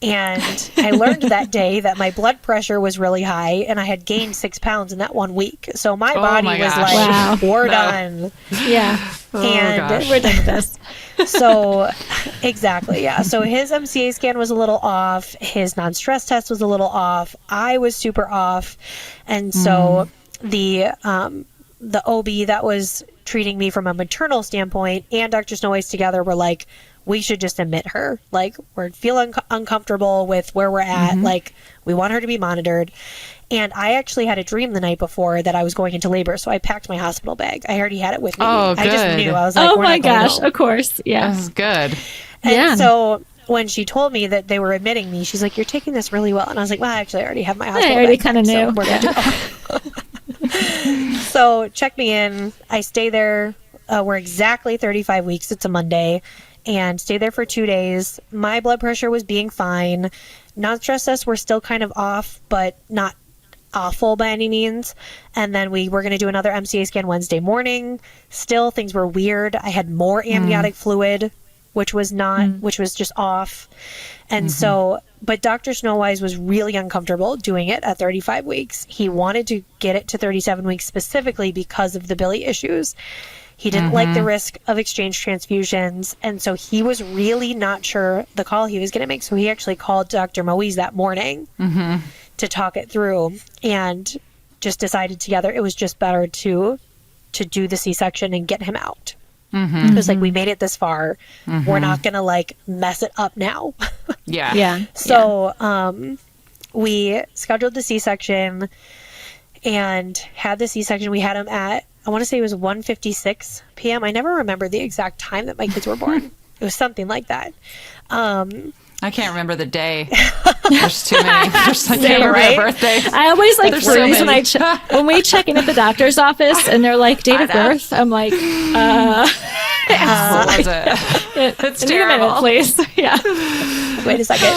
And I learned that day that my blood pressure was really high and I had gained 6 pounds in that 1 week. So my body
my
was
gosh.
like,
Wow.
we're
No.
done.
Yeah.
And
gosh.
We're done with this.
so exactly, yeah. So his MCA scan was a little off. His non-stress test was a little off. I was super off. And so the OB that was treating me from a maternal standpoint and Dr. Snowise together were like, we should just admit her. Like, we're feeling uncomfortable with where we're at. Like, we want her to be monitored. And I actually had a dream the night before that I was going into labor, so I packed my hospital bag. I already had it with me.
Oh,
I just
good.
knew. I was like,
Oh
we're
my
not going
gosh.
home.
Of course. Yeah.
That's good.
And
Yeah.
so when she told me that they were admitting me, she's like, you're taking this really well. And I was like, well, actually, I already have my hospital
I already
bag
kind of
packed,
knew.
so we're good to go. So check me in. I stay there. We're exactly 35 weeks. It's a Monday. And stay there for 2 days. My blood pressure was being fine. Non-stress tests were still kind of off, but not awful by any means. And then we were going to do another MCA scan Wednesday morning. Still, things were weird. I had more amniotic fluid, which was just off. And so, but Dr. Snowise was really uncomfortable doing it at 35 weeks. He wanted to get it to 37 weeks specifically because of the Billy issues. He didn't like the risk of exchange transfusions. And so he was really not sure the call he was going to make. So he actually called Dr. Moise that morning to talk it through and just decided together it was just better to do the C-section and get him out. It was like, we made it this far. We're not going to like mess it up now.
Yeah.
Yeah.
So we scheduled the C-section and had the C-section. We had him at, I want to say it was 1:56 p.m. I never remember the exact time that my kids were born. It was something like that.
I can't remember the day. There's too many. I can't remember
right?
their birthdays.
I always like
There's so
freeze when
many.
when we check in at the doctor's office and they're like date of birth. I'm like,
What was it? It's
I need a minute,
terrible.
please. Yeah.
Wait a second.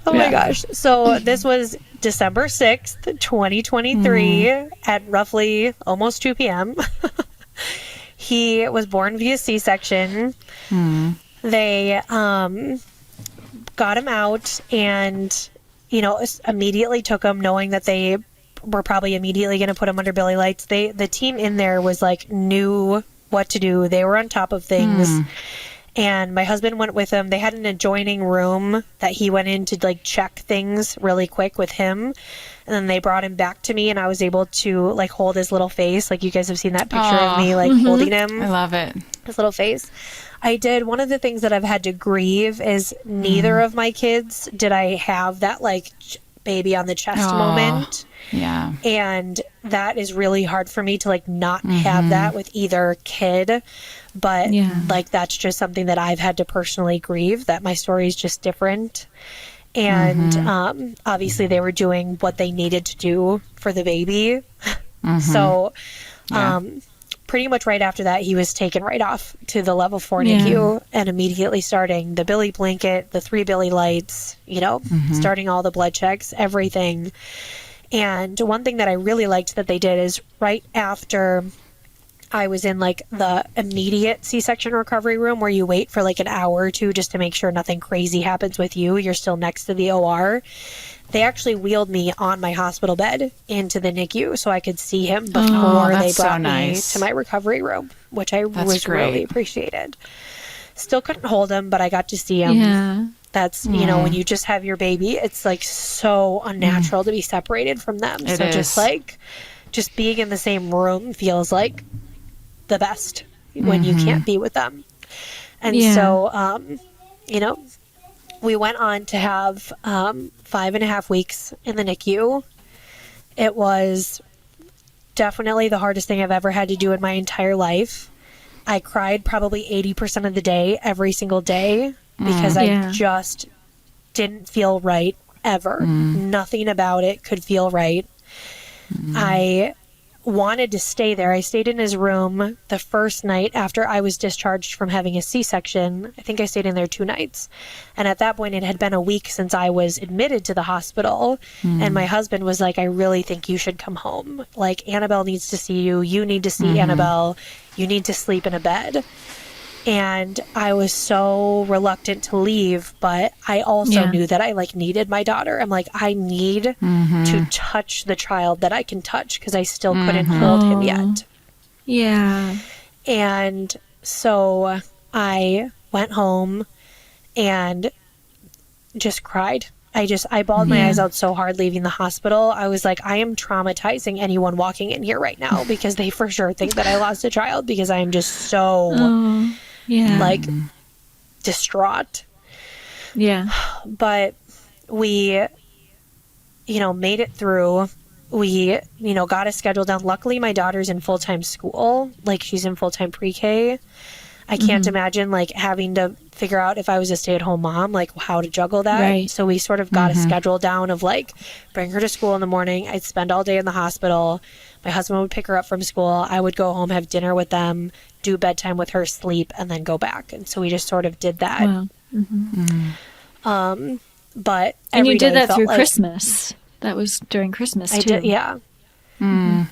Oh my gosh. So this was December 6th, 2023 at roughly almost 2 p.m. He was born via C-section. They got him out and, immediately took him knowing that they were probably immediately going to put him under Billy lights. The team in there was like, knew what to do. They were on top of things. And my husband went with him. They had an adjoining room that he went in to like check things really quick with him. And then they brought him back to me and I was able to like hold his little face. Like you guys have seen that picture of me like holding him.
I love it.
His little face. I did. One of the things that I've had to grieve is neither of my kids did I have that like baby on the chest moment.
Yeah.
And that is really hard for me to like not have that with either kid. But like that's just something that I've had to personally grieve, that my story is just different. And obviously they were doing what they needed to do for the baby. So pretty much right after that, he was taken right off to the level 4 NICU and immediately starting the Billy blanket, the 3 Billy lights, starting all the blood checks, everything. And one thing that I really liked that they did is right after I was in like the immediate C-section recovery room where you wait for like an hour or two just to make sure nothing crazy happens with you. You're still next to the OR. They actually wheeled me on my hospital bed into the NICU so I could see him before they brought me to my recovery room, which I was really appreciated. Still couldn't hold him, but I got to see him.
Yeah.
That's, you know, when you just have your baby, it's like so unnatural to be separated from them.
It
so
is.
just like, just being in the same room feels like the best when you can't be with them. And so, you know, we went on to have 5.5 weeks in the NICU. It was definitely the hardest thing I've ever had to do in my entire life. I cried probably 80% of the day, every single day, because I just didn't feel right ever. Nothing about it could feel right. I wanted to stay there. I stayed in his room the first night after I was discharged from having a C-section. I think I stayed in there 2 nights. And at that point, it had been a week since I was admitted to the hospital. And my husband was like, I really think you should come home. Like, Annabelle needs to see you. You need to see Annabelle. You need to sleep in a bed. And I was so reluctant to leave, but I also knew that I like needed my daughter. I'm like, I need to touch the child that I can touch because I still couldn't hold him yet.
Yeah.
And so I went home and just cried. I bawled my eyes out so hard leaving the hospital. I was like, I am traumatizing anyone walking in here right now because they for sure think that I lost a child because I am just so like distraught.
Yeah.
But we, you know, made it through. We, you know, got a schedule down. Luckily, my daughter's in full-time school. Like, she's in full-time pre-K. I can't imagine like having to figure out if I was a stay-at-home mom, like how to juggle that.
Right.
So we sort of got a schedule down of like, bring her to school in the morning. I'd spend all day in the hospital. My husband would pick her up from school. I would go home, have dinner with them, do bedtime with her, sleep, and then go back. And so we just sort of did that.
Wow.
But
And you did that through
like
Christmas. That was during Christmas too.
I did, yeah.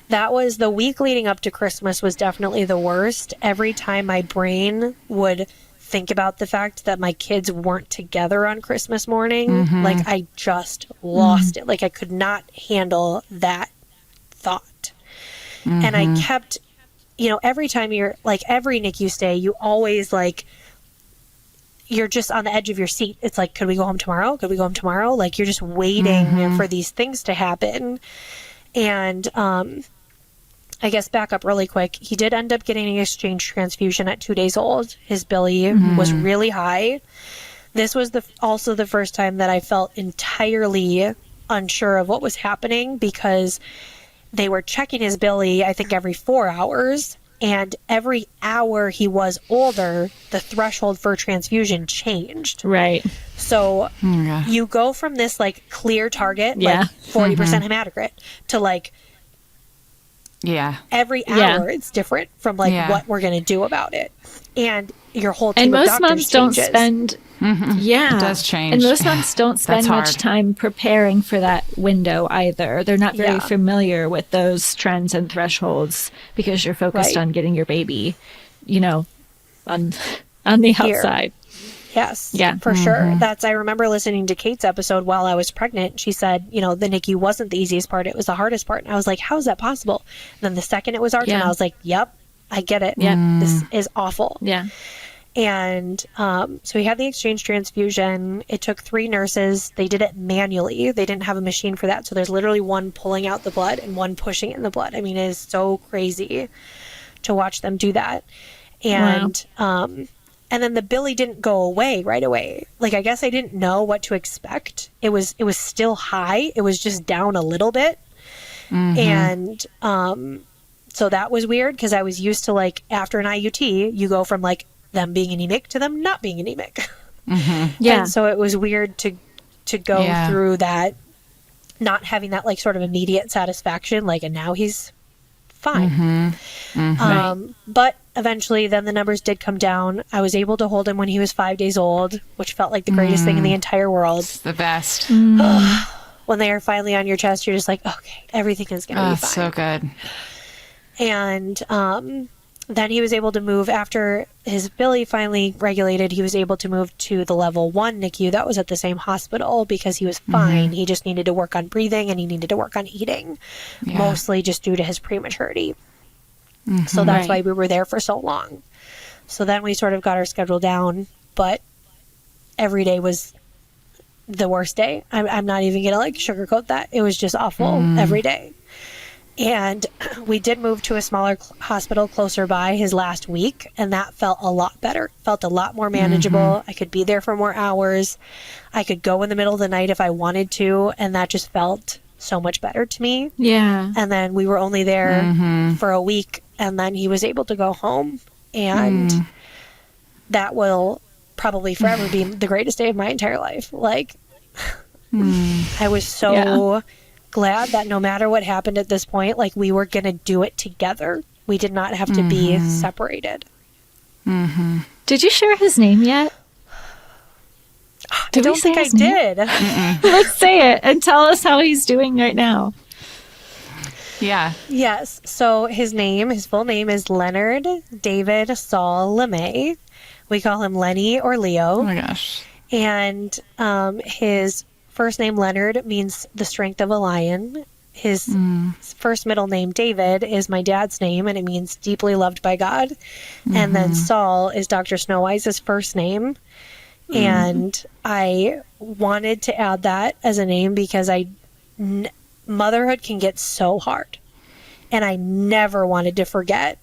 That was the week leading up to Christmas was definitely the worst. Every time my brain would think about the fact that my kids weren't together on Christmas morning, like I just lost it. Like I could not handle that thought. And I kept, you know, every time you're like every NICU stay, you always like, you're just on the edge of your seat. It's like, could we go home tomorrow? Could we go home tomorrow? Like you're just waiting for these things to happen. And I guess back up really quick. He did end up getting an exchange transfusion at 2 days old. His Billy was really high. This was also the first time that I felt entirely unsure of what was happening because they were checking his Billy, I think, every 4 hours. And every hour he was older, the threshold for transfusion changed.
Right.
So you go from this like clear target, like 40% hematocrit, to like every hour it's different from like what we're going to do about it. And your whole team of doctors
moms don't
changes.
spend
it does change.
And most moms don't spend much time preparing for that window either. They're not very familiar with those trends and thresholds because you're focused on getting your baby, you know, on the outside.
Yes.
Yeah.
For sure. I remember listening to Kate's episode while I was pregnant. She said, you know, the NICU wasn't the easiest part. It was the hardest part. And I was like, how is that possible? And then the second it was our turn, I was like, yep, I get it. Yeah. This is awful.
Yeah.
And so we had the exchange transfusion. It took 3 nurses. They did it manually. They didn't have a machine for that. So there's literally one pulling out the blood and one pushing in the blood. I mean, it is so crazy to watch them do that. And and then the Billy didn't go away right away. Like, I guess I didn't know what to expect. It was still high. It was just down a little bit. And so that was weird because I was used to like after an IUT, you go from like them being anemic to them not being anemic. And so it was weird to go through that, not having that like sort of immediate satisfaction, like, and now he's fine. But eventually then the numbers did come down. I was able to hold him when he was 5 days old, which felt like the greatest thing in the entire world.
It's the best.
When they are finally on your chest, you're just like, okay, everything is going to be fine.
So good.
And then he was able to move after his Billy finally regulated. He was able to move to the level 1 NICU that was at the same hospital because he was fine. He just needed to work on breathing and he needed to work on eating, mostly just due to his prematurity. So that's why we were there for so long. So then we sort of got our schedule down, but every day was the worst day. I'm not even gonna like sugarcoat that. It was just awful every day. And we did move to a smaller hospital closer by his last week, and that felt a lot better. Felt a lot more manageable. I could be there for more hours. I could go in the middle of the night if I wanted to, and that just felt so much better to me.
Yeah.
And then we were only there for a week, and then he was able to go home, and that will probably forever be the greatest day of my entire life. Like, I was so glad that no matter what happened at this point, like, we were going to do it together. We did not have to be separated.
Did you share his name yet?
I don't think I did.
Let's say it and tell us how he's doing right now.
Yeah.
Yes. So his full name is Leonard David Saul LeMay. We call him Lenny or Leo.
Oh my gosh.
And his first name, Leonard, means the strength of a lion. His first middle name, David, is my dad's name, and it means deeply loved by God. And then Saul is Dr. Snowise's first name. And I wanted to add that as a name because motherhood can get so hard. And I never wanted to forget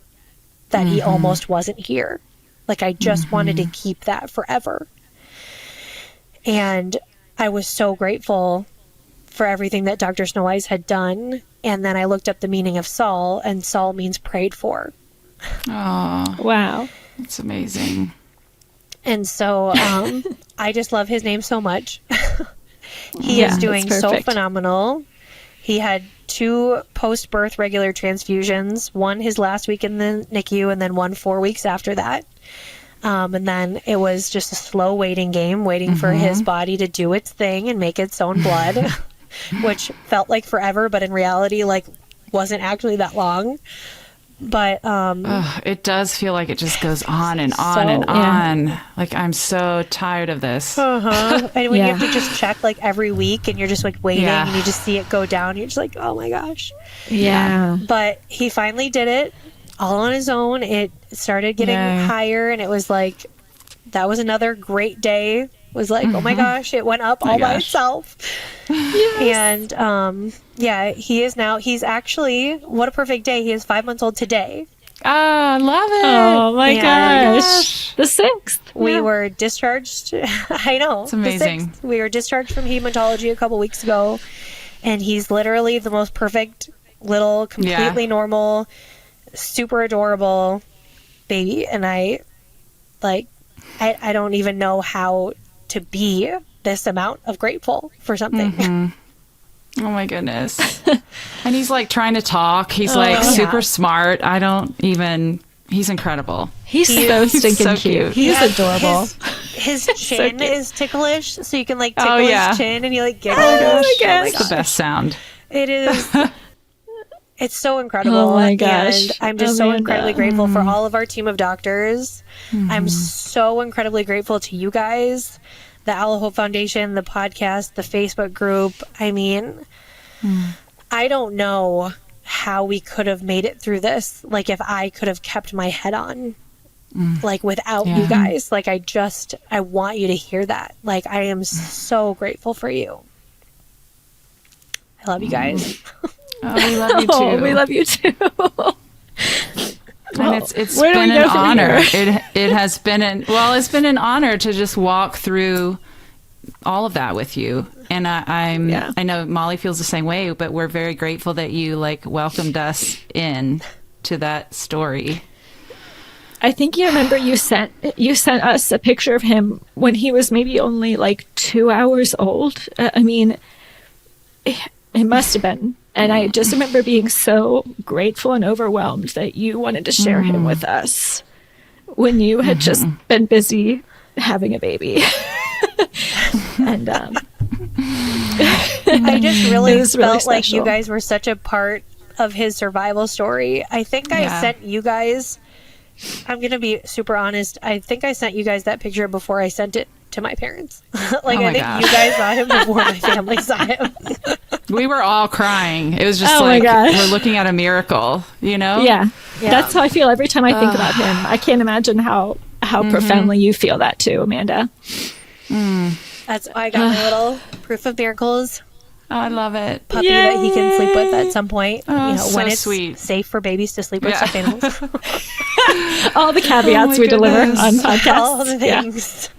that he almost wasn't here. Like, I just wanted to keep that forever. And I was so grateful for everything that Dr. Snowise had done. And then I looked up the meaning of Saul, and Saul means prayed for.
Oh,
Wow.
that's amazing.
And so I just love his name so much. He is doing so phenomenal. He had 2 post-birth regular transfusions, one his last week in the NICU and then one 4 weeks after that. And then it was just a slow waiting game, waiting for his body to do its thing and make its own blood, which felt like forever, but in reality, like, wasn't actually that long. But
it does feel like it just goes on and on and on. Like, I'm so tired of this.
And when you have to just check like every week and you're just like waiting and you just see it go down, you're just like, oh my gosh. But he finally did it all on his own. It started getting higher, and it was like, that was another great day. It was like, oh my gosh, it went up all by itself. And he's actually, what a perfect day. He is 5 months old today.
Oh, I love it.
Oh my gosh. The 6th.
We were discharged. I know.
It's amazing.
The 6th. We were discharged from hematology a couple weeks ago, and he's literally the most perfect little, completely normal, super adorable baby. And I don't even know how to be this amount of grateful for something.
Oh my goodness. And he's like trying to talk. He's like super smart. He's incredible.
He's so stinking
so
cute.
cute.
He's adorable.
His chin is ticklish, so you can like tickle his chin and he like giggles.
Oh my gosh.
That's the best sound.
It is. It's so incredible.
Oh my gosh.
And I'm just so incredibly grateful for all of our team of doctors. I'm so incredibly grateful to you guys, the Allo Hope Foundation, the podcast, the Facebook group. I mean, I don't know how we could have made it through this. Like, if I could have kept my head on, like, without you guys. Like, I want you to hear that. Like, I am so grateful for you. I love you guys.
Oh, we love you too.
Oh, we love you too.
And it's been an honor. It has been it's been an honor to just walk through all of that with you. And I know Molly feels the same way, but we're very grateful that you like welcomed us in to that story.
I think you remember you sent us a picture of him when he was maybe only like 2 hours old. I mean, it must have been. And I just remember being so grateful and overwhelmed that you wanted to share him with us when you had just been busy having a baby. And
I just really felt like
special.
you guys were such a part of his survival story. I think I sent you guys I'm going to be super honest. I think I sent you guys that picture before I sent it to my parents. Like, I think you guys saw him before my family saw him.
We were all crying. It was just
Oh my gosh.
we're looking at a miracle, you know?
Yeah. That's how I feel every time I think about him. I can't imagine how profoundly you feel that too, Amanda.
That's why I got my little proof of miracles
Oh, I love it.
puppy that he can sleep with at some point.
Oh,
When
so
it's
sweet.
safe for babies to sleep with stuffed animals.
All the caveats we deliver
goodness.
on podcasts.
All the things.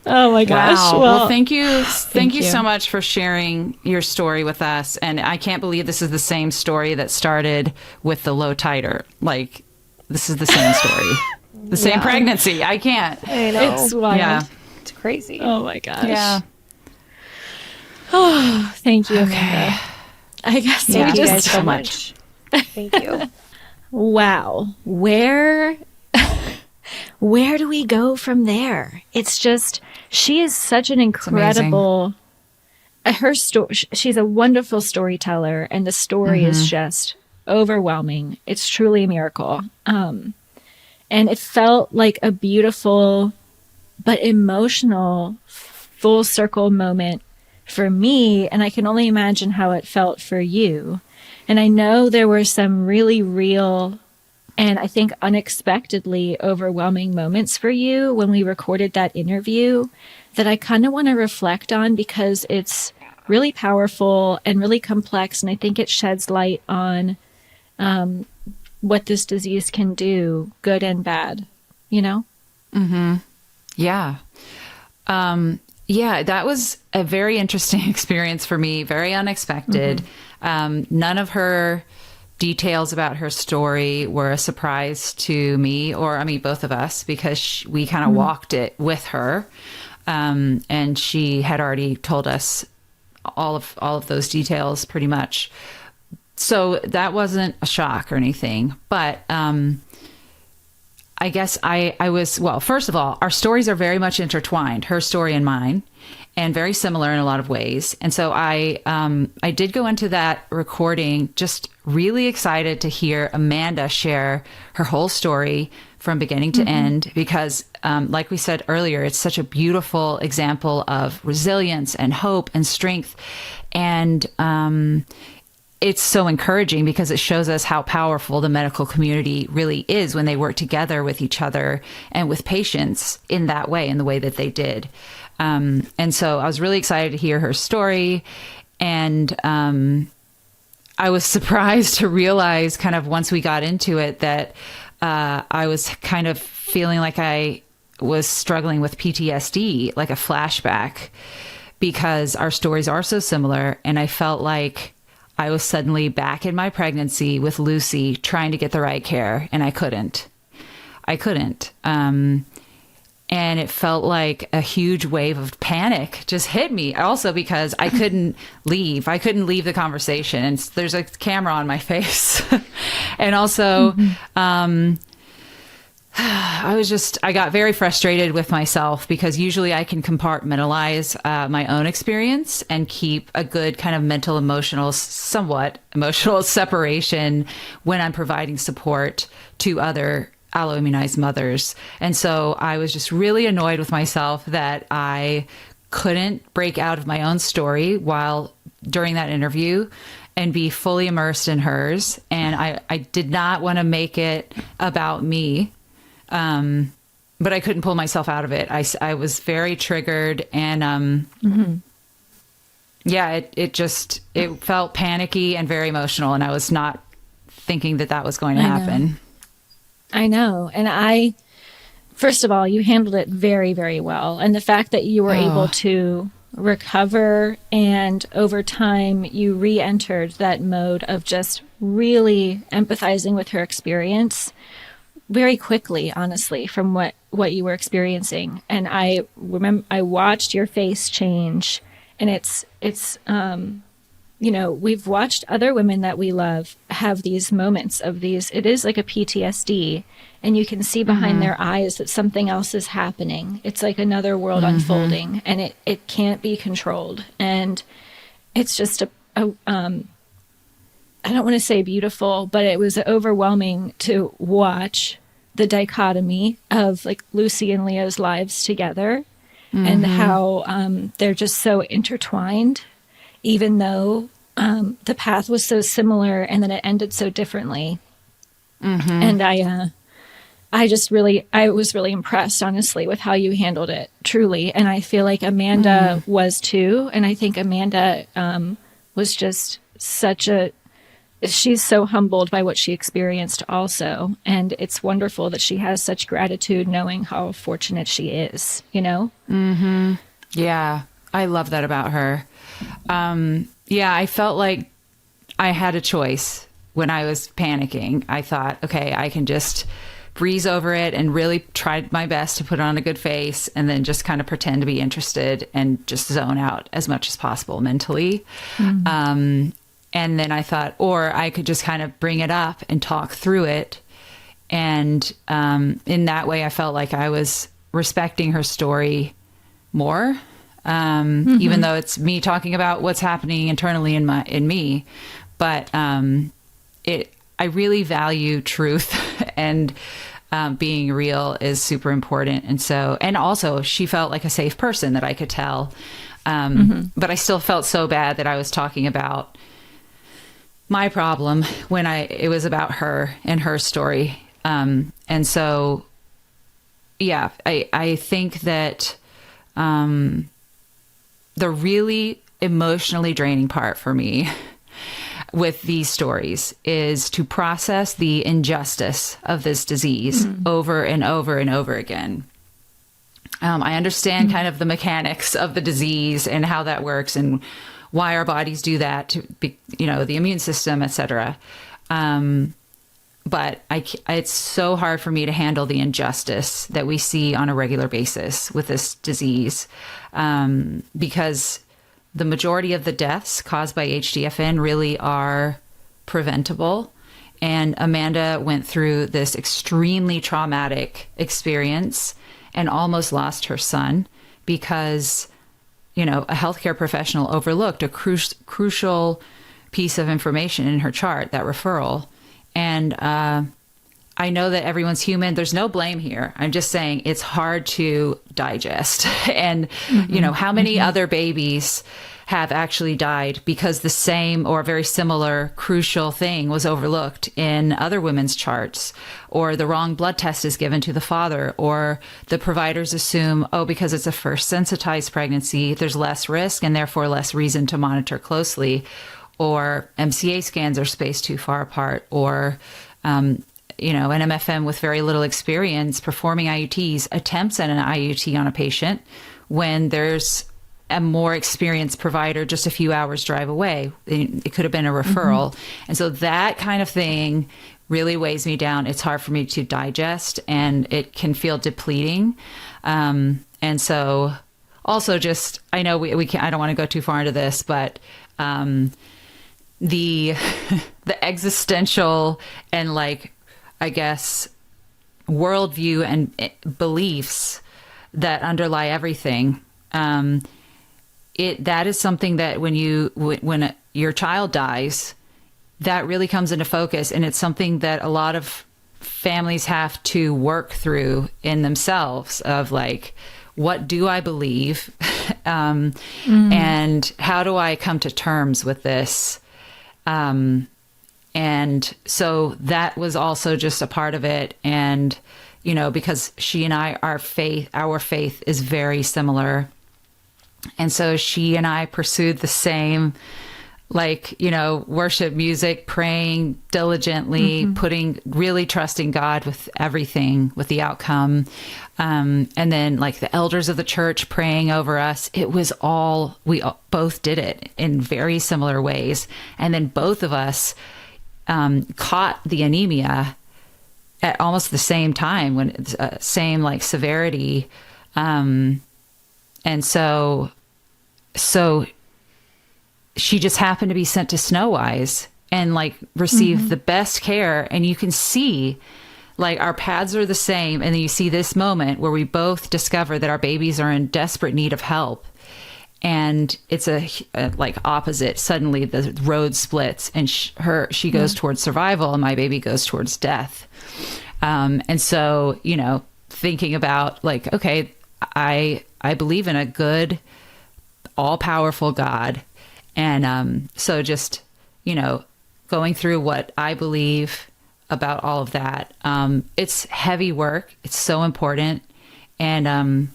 Oh my gosh.
Wow.
Well,
Thank you. Thank you
you.
so much for sharing your story with us. And I can't believe this is the same story that started with the low titer. Like, this is the same story. The same pregnancy. I can't.
I know.
it's wild.
Yeah.
It's crazy.
Oh my gosh.
Yeah.
Oh, thank you, Amanda. I guess we
Thank you
just
guys so much. Thank you.
wow. Where do we go from there? It's just, she is such an incredible, her story. She's a wonderful storyteller, and the story is just overwhelming. It's truly a miracle. And it felt like a beautiful but emotional full circle moment for me, and I can only imagine how it felt for you. And I know there were some really real and I think unexpectedly overwhelming moments for you when we recorded that interview that I kind of want to reflect on, because it's really powerful and really complex, and I think it sheds light on what this disease can do, good and bad, you know?
Yeah. Yeah, that was a very interesting experience for me, very unexpected. None of her details about her story were a surprise to me, or I mean, both of us, because we kind of walked it with her. And she had already told us all of those details pretty much. So that wasn't a shock or anything, but, I guess I was, well, first of all, our stories are very much intertwined, her story and mine, and very similar in a lot of ways. And so I did go into that recording just really excited to hear Amanda share her whole story from beginning to end, because like we said earlier, it's such a beautiful example of resilience and hope and strength. And it's so encouraging because it shows us how powerful the medical community really is when they work together with each other and with patients in that way, in the way that they did. And so I was really excited to hear her story. And I was surprised to realize kind of once we got into it that I was kind of feeling like I was struggling with PTSD, like a flashback, because our stories are so similar. And I felt like I was suddenly back in my pregnancy with Lucy trying to get the right care, and I couldn't. And it felt like a huge wave of panic just hit me, also because I couldn't leave. I couldn't leave the conversation, and there's a camera on my face. And also, I got very frustrated with myself, because usually I can compartmentalize my own experience and keep a good kind of somewhat emotional separation when I'm providing support to other allo-immunized mothers. And so I was just really annoyed with myself that I couldn't break out of my own story during that interview and be fully immersed in hers. And I did not want to make it about me. But I couldn't pull myself out of it. I was very triggered, and, yeah, it felt panicky and very emotional, and I was not thinking that was going to happen.
I know. And first of all, you handled it very, very well. And the fact that you were able to recover, and over time you re-entered that mode of just really empathizing with her experience very quickly, honestly, from what you were experiencing. And I remember I watched your face change, and it's we've watched other women that we love have these moments of these, it is like a PTSD, and you can see behind their eyes that something else is happening. It's like another world unfolding, and it can't be controlled. And it's just I don't want to say beautiful, but it was overwhelming to watch the dichotomy of like Lucy and Leo's lives together, and how they're just so intertwined, even though the path was so similar and then it ended so differently. And I was really impressed, honestly, with how you handled it, truly. And I feel like Amanda was too. And I think Amanda was just she's so humbled by what she experienced also. And it's wonderful that she has such gratitude, knowing how fortunate she is, you know?
Yeah, I love that about her. Yeah, I felt like I had a choice when I was panicking. I thought, okay, I can just breeze over it and really try my best to put on a good face and then just kind of pretend to be interested and just zone out as much as possible mentally. And then I thought, or I could just kind of bring it up and talk through it. And in that way, I felt like I was respecting her story more, even though it's me talking about what's happening internally in me. But I really value truth, and being real is super important. And also she felt like a safe person that I could tell. But I still felt so bad that I was talking about my problem when it was about her and her story. And so, yeah, I think that the really emotionally draining part for me with these stories is to process the injustice of this disease over and over and over again. I understand kind of the mechanics of the disease and how that works and why our bodies do that to be, the immune system, etc. But it's so hard for me to handle the injustice that we see on a regular basis with this disease, because the majority of the deaths caused by HDFN really are preventable. And Amanda went through this extremely traumatic experience and almost lost her son because, a healthcare professional overlooked a crucial piece of information in her chart, that referral. And I know that everyone's human. There's no blame here. I'm just saying it's hard to digest. And, how many other babies have actually died because the same or very similar crucial thing was overlooked in other women's charts, or the wrong blood test is given to the father, or the providers assume, because it's a first sensitized pregnancy, there's less risk and therefore less reason to monitor closely, or MCA scans are spaced too far apart, or an MFM with very little experience performing IUTs attempts at an IUT on a patient when there's a more experienced provider just a few hours drive away. It could have been a referral. And so that kind of thing really weighs me down. It's hard for me to digest, and it can feel depleting. And so also just, I know we can't, I don't want to go too far into this, but the existential and I guess worldview and beliefs that underlie everything, that is something that when your child dies, that really comes into focus. And it's something that a lot of families have to work through in themselves of what do I believe? And how do I come to terms with this? And so that was also just a part of it. And, because she and I, our faith is very similar. And so she and I pursued the same, worship music, praying diligently, really trusting God with everything, with the outcome. And then the elders of the church praying over us. It was we both did it in very similar ways. And then both of us caught the anemia at almost the same time, when it's same severity. And so she just happened to be sent to Snowise and receive the best care. And you can see our paths are the same. And then you see this moment where we both discover that our babies are in desperate need of help. And it's a opposite. Suddenly the road splits, and she goes towards survival and my baby goes towards death. And so, thinking about like, okay, I believe in a good, all powerful God. And so just, going through what I believe about all of that. It's heavy work. It's so important. And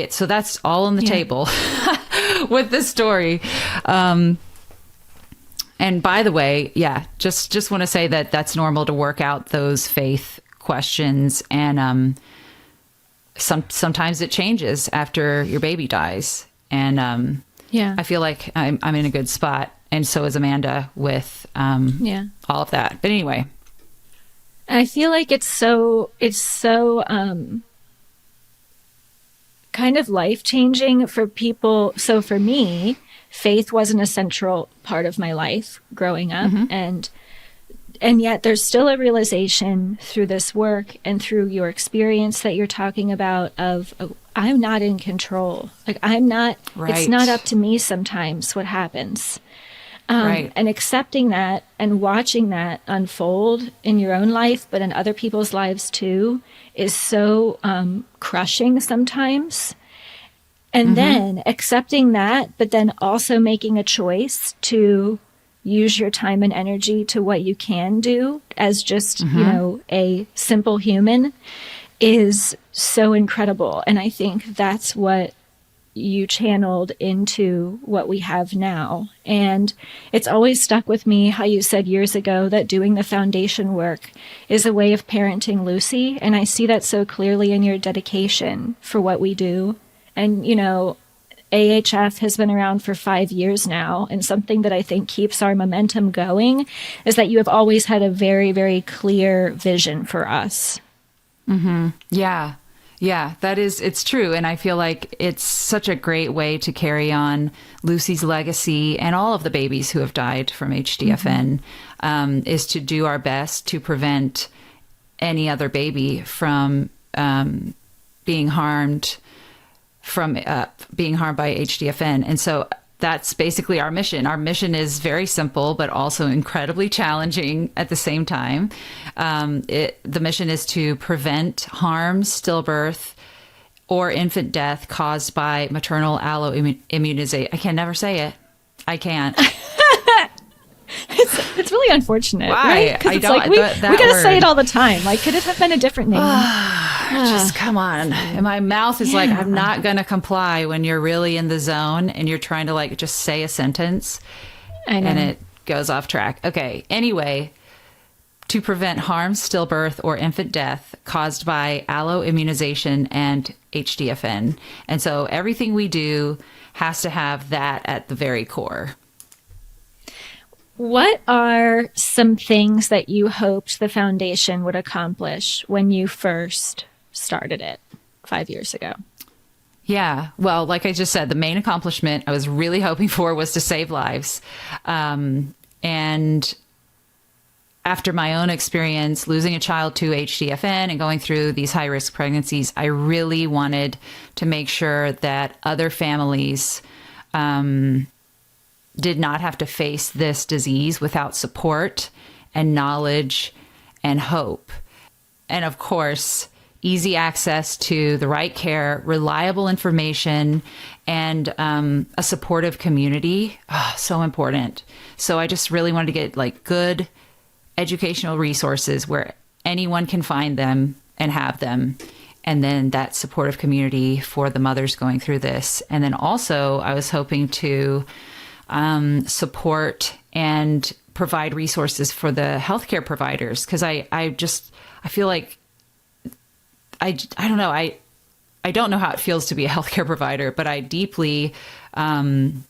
so that's all on the table with this story. And by the way, just want to say that that's normal to work out those faith questions. And sometimes it changes after your baby dies. And I feel like I'm in a good spot. And so is Amanda with all of that. But anyway.
I feel like it's so kind of life-changing for people. So for me, faith wasn't a central part of my life growing up. And yet there's still a realization through this work and through your experience that you're talking about of, I'm not in control. Like I'm not, it's not up to me sometimes what happens. And accepting that and watching that unfold in your own life, but in other people's lives too, is so crushing sometimes. And then accepting that, but then also making a choice to use your time and energy to what you can do as just, a simple human is so incredible. And I think that's what you channeled into what we have now. And it's always stuck with me how you said years ago that doing the foundation work is a way of parenting Lucy. And I see that so clearly in your dedication for what we do. And, AHF has been around for 5 years now. And something that I think keeps our momentum going is that you have always had a very, very clear vision for us.
Yeah, it's true. And I feel like it's such a great way to carry on Lucy's legacy and all of the babies who have died from HDFN, is to do our best to prevent any other baby from being harmed by HDFN. And so that's basically our mission. Our mission is very simple, but also incredibly challenging at the same time. The mission is to prevent harm, stillbirth, or infant death caused by maternal allo immunization. I can never say it. I can't.
It's really unfortunate,
Why?
right? Because it's like we gotta say it all the time. Like, could it have been a different name?
Just come on. And my mouth is like, I'm not going to comply when you're really in the zone and you're trying to like just say a sentence and it goes off track. Okay. Anyway, to prevent harm, stillbirth, or infant death caused by allo immunization and HDFN. And so everything we do has to have that at the very core.
What are some things that you hoped the foundation would accomplish when you first started it 5 years ago?
Yeah, well, like I just said, the main accomplishment I was really hoping for was to save lives. And after my own experience losing a child to HDFN and going through these high-risk pregnancies, I really wanted to make sure that other families did not have to face this disease without support and knowledge and hope. And of course, easy access to the right care, reliable information, and a supportive community. Oh, so important. So I just really wanted to get like good educational resources where anyone can find them and have them. And then that supportive community for the mothers going through this. And then also I was hoping to support and provide resources for the healthcare providers. Cause I feel like, I don't know. I don't know how it feels to be a healthcare provider, but I deeply empathize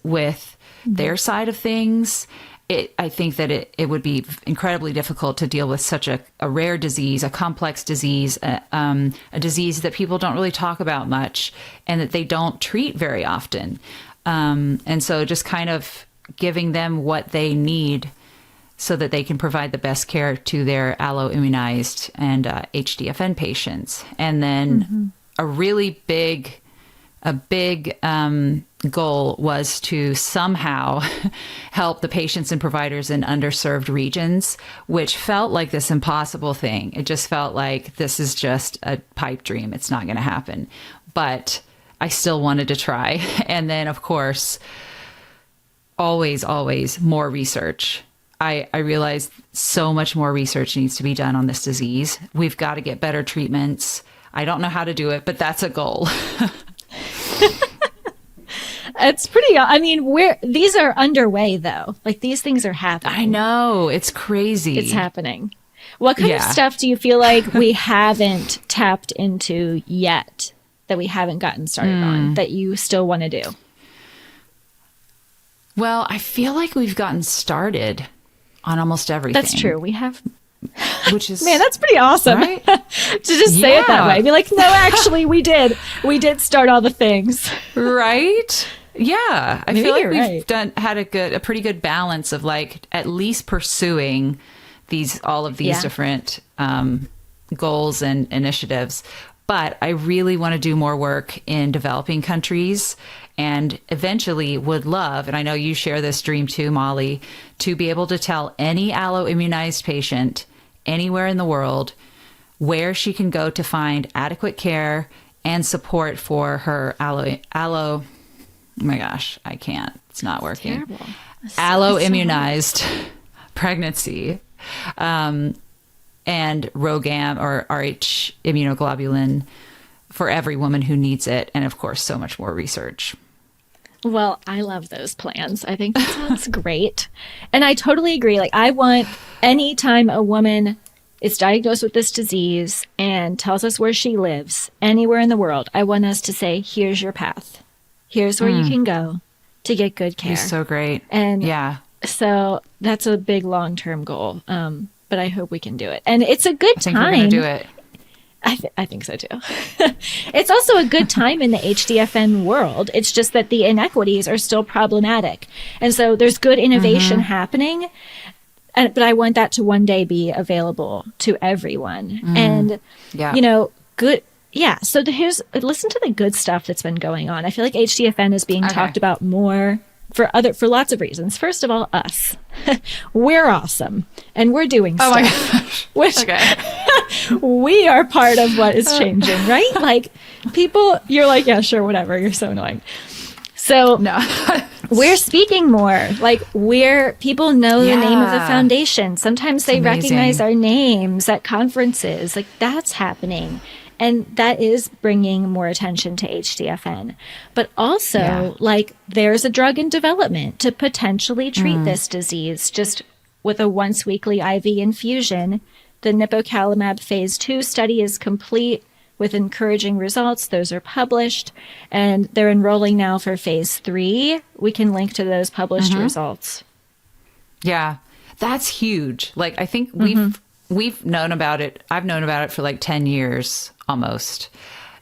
with their side of things. I think that it would be incredibly difficult to deal with such a rare disease, a complex disease, a disease that people don't really talk about much and that they don't treat very often. And so just kind of giving them what they need so that they can provide the best care to their allo-immunized and HDFN patients. And then a really big a big goal was to somehow help the patients and providers in underserved regions, which felt like this impossible thing. It just felt like this is just a pipe dream. It's not going to happen. But I still wanted to try. And then, of course, always more research. I realized so much more research needs to be done on this disease. We've got to get better treatments. I don't know how to do it, but that's a goal.
It's pretty, I mean, these are underway though. Like these things are happening.
I know. It's crazy.
It's happening. What kind of stuff do you feel like we haven't tapped into yet, that we haven't gotten started on, that you still want to do?
Well, I feel like we've gotten started on almost everything.
That's true. We have.
Which is,
man, that's pretty awesome,
right?
To just say it that way. Be like, no, actually, we did start all the things,
right? Yeah, I feel like we've
right.
had a pretty good balance of like at least pursuing all of these different goals and initiatives. But I really want to do more work in developing countries, and eventually would love, and I know you share this dream too, Molly, to be able to tell any Allo immunized patient anywhere in the world where she can go to find adequate care and support for her Allo. Oh my gosh, I can't. It's not working. Allo immunized pregnancy. And RhoGAM or Rh immunoglobulin for every woman who needs it. And of course, so much more research.
Well, I love those plans. I think that sounds great. And I totally agree. Like, I want anytime a woman is diagnosed with this disease and tells us where she lives, anywhere in the world, I want us to say, here's your path. Here's where you can go to get good care.
He's so great.
And so that's a big long-term goal. But I hope we can do it. And it's a good time.
I think we're going to do it.
I think so too. It's also a good time in the HDFN world. It's just that the inequities are still problematic. And so there's good innovation happening. But I want that to one day be available to everyone. And, you know, good. Yeah. So listen to the good stuff that's been going on. I feel like HDFN is being talked about more for lots of reasons. First of all, us. We're awesome. And we're doing stuff.
Oh my gosh.
Which we are part of what is changing, right? Like people, you're like, yeah, sure, whatever. You're so annoying. So
no.
We're speaking more. Like people know the name of the foundation. Sometimes they recognize our names at conferences. Like that's happening. And that is bringing more attention to HDFN. But also, like, there's a drug in development to potentially treat this disease just with a once-weekly IV infusion. The nipocalimab phase 2 study is complete with encouraging results. Those are published, and they're enrolling now for phase 3. We can link to those published results.
Yeah, that's huge. Like, I think we've known about it. I've known about it for like 10 years almost.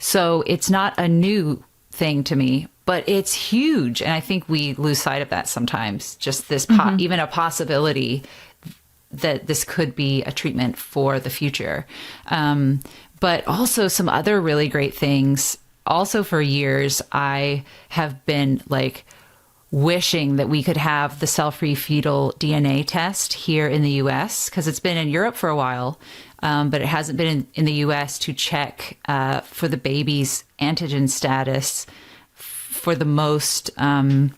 So it's not a new thing to me, but it's huge. And I think we lose sight of that sometimes. Just this, even a possibility that this could be a treatment for the future. But also some other really great things. Also for years, I have been like wishing that we could have the cell-free fetal DNA test here in the US, because it's been in Europe for a while, but it hasn't been in the US to check for the baby's antigen status for the most, for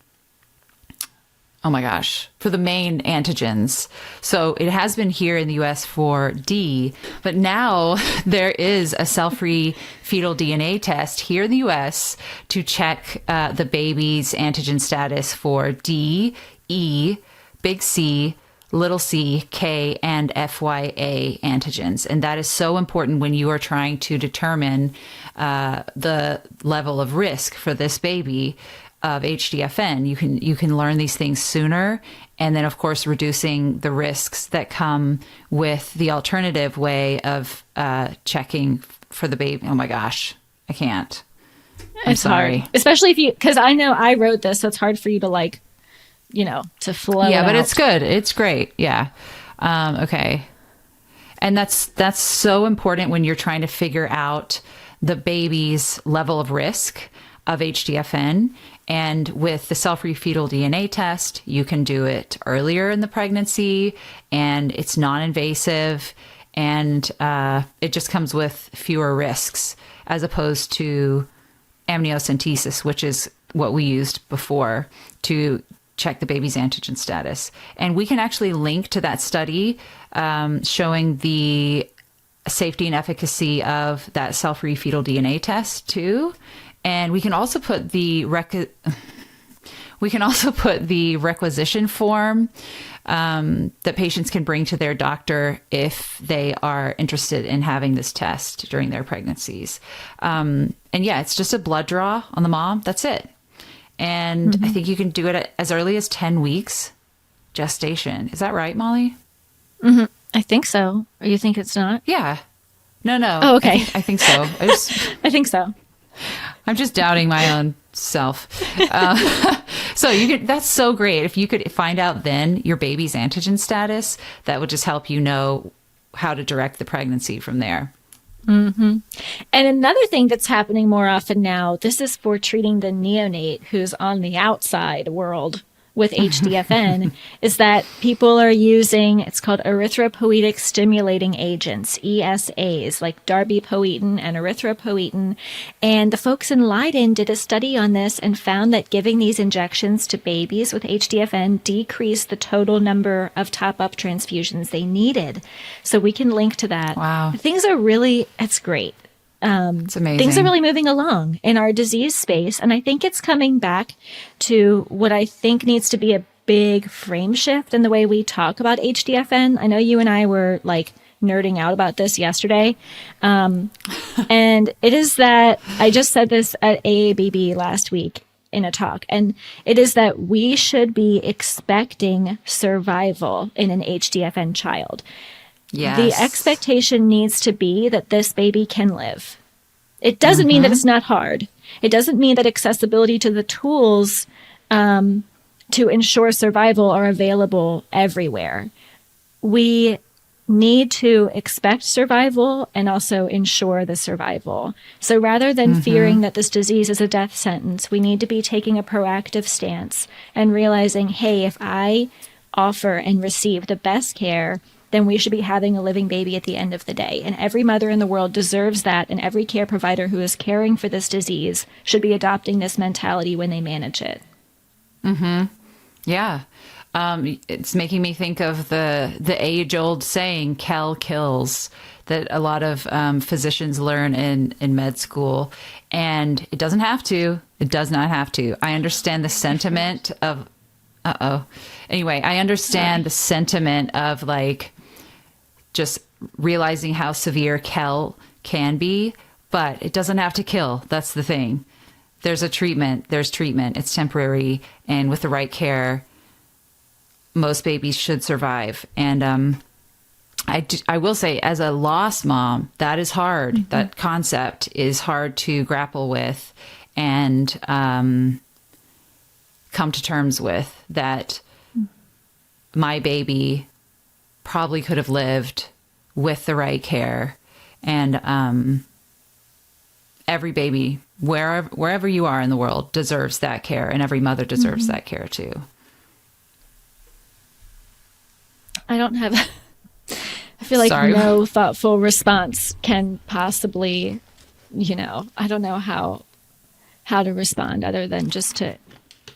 the main antigens. So it has been here in the US for D, but now there is a cell-free fetal DNA test here in the US to check the baby's antigen status for D, E, big C, little c, K, and FYA antigens. And that is so important when you are trying to determine the level of risk for this baby of HDFN. You can learn these things sooner, and then of course reducing the risks that come with the alternative way of checking for the baby. Oh my gosh, I can't. I'm sorry.
Hard. Especially because I know I wrote this, so it's hard for you to to flow.
Yeah, but
out.
it's good. It's great. Yeah. Okay. And that's so important when you're trying to figure out the baby's level of risk. of HDFN. And with the cell-free fetal DNA test, you can do it earlier in the pregnancy, and it's non-invasive, and it just comes with fewer risks as opposed to amniocentesis, which is what we used before to check the baby's antigen status. And we can actually link to that study showing the safety and efficacy of that cell-free fetal DNA test too. And we can also put the requisition form that patients can bring to their doctor if they are interested in having this test during their pregnancies. And yeah, it's just a blood draw on the mom. That's it. And I think you can do it as early as 10 weeks gestation. Is that right, Molly?
Mm-hmm. I think so. Or you think it's not?
Yeah. No.
Oh, okay.
I think so.
I think so.
I'm just doubting my own self. So that's so great. If you could find out then your baby's antigen status, that would just help you know how to direct the pregnancy from there.
Mm-hmm. And another thing that's happening more often now, this is for treating the neonate who's on the outside world with HDFN, is that people are using, it's called erythropoietic stimulating agents, ESAs, like darbepoetin and erythropoietin. And the folks in Leiden did a study on this and found that giving these injections to babies with HDFN decreased the total number of top-up transfusions they needed. So we can link to that.
Wow.
It's great.
It's amazing.
Things are really moving along in our disease space. And I think it's coming back to what I think needs to be a big frame shift in the way we talk about HDFN. I know you and I were like nerding out about this yesterday. And it is that I just said this at AABB last week in a talk. And it is that we should be expecting survival in an HDFN child.
Yes.
The expectation needs to be that this baby can live. It doesn't mean that it's not hard. It doesn't mean that accessibility to the tools to ensure survival are available everywhere. We need to expect survival and also ensure the survival. So rather than fearing that this disease is a death sentence, we need to be taking a proactive stance and realizing, hey, if I offer and receive the best care, then we should be having a living baby at the end of the day. And every mother in the world deserves that, and every care provider who is caring for this disease should be adopting this mentality when they manage it.
Mm-hmm. Yeah. It's making me think of the age-old saying, "Kel kills," that a lot of physicians learn in med school. And it doesn't have to. It does not have to. I understand the sentiment of... Anyway, I understand the sentiment of like just realizing how severe Kel can be, but it doesn't have to kill. That's the thing. There's a treatment. There's treatment. It's temporary. And with the right care, most babies should survive. And I will say, as a lost mom, that is hard. Mm-hmm. That concept is hard to grapple with and come to terms with, that my baby probably could have lived with the right care. And every baby, wherever you are in the world, deserves that care, and every mother deserves that care too.
I don't have... I feel like no thoughtful response can possibly, I don't know how to respond other than just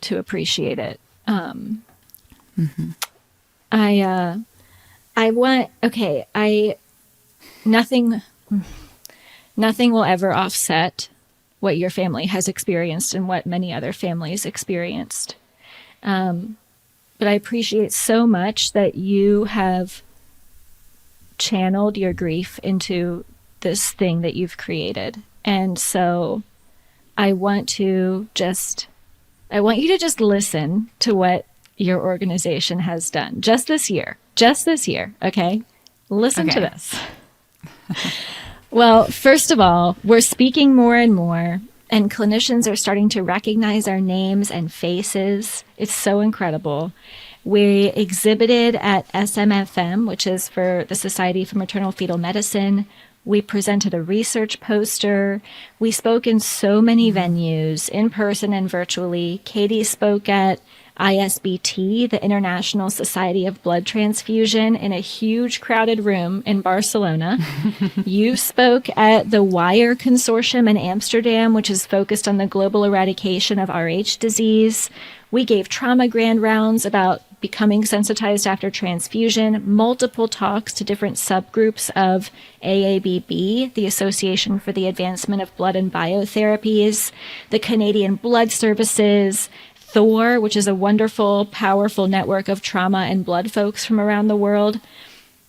to appreciate it. Nothing will ever offset what your family has experienced and what many other families experienced. But I appreciate so much that you have channeled your grief into this thing that you've created. And so I want you to just listen to what your organization has done just this year. Okay. Listen to this. Well, first of all, we're speaking more and more, and clinicians are starting to recognize our names and faces. It's so incredible. We exhibited at SMFM, which is for the Society for Maternal Fetal Medicine. We presented a research poster. We spoke in so many venues, in person and virtually. Katie spoke at ISBT, the International Society of Blood Transfusion, in a huge crowded room in Barcelona. You spoke at the WIRE Consortium in Amsterdam, which is focused on the global eradication of Rh disease. We gave trauma grand rounds about becoming sensitized after transfusion, multiple talks to different subgroups of AABB, the Association for the Advancement of Blood and Biotherapies, the Canadian Blood Services, Thor, which is a wonderful, powerful network of trauma and blood folks from around the world.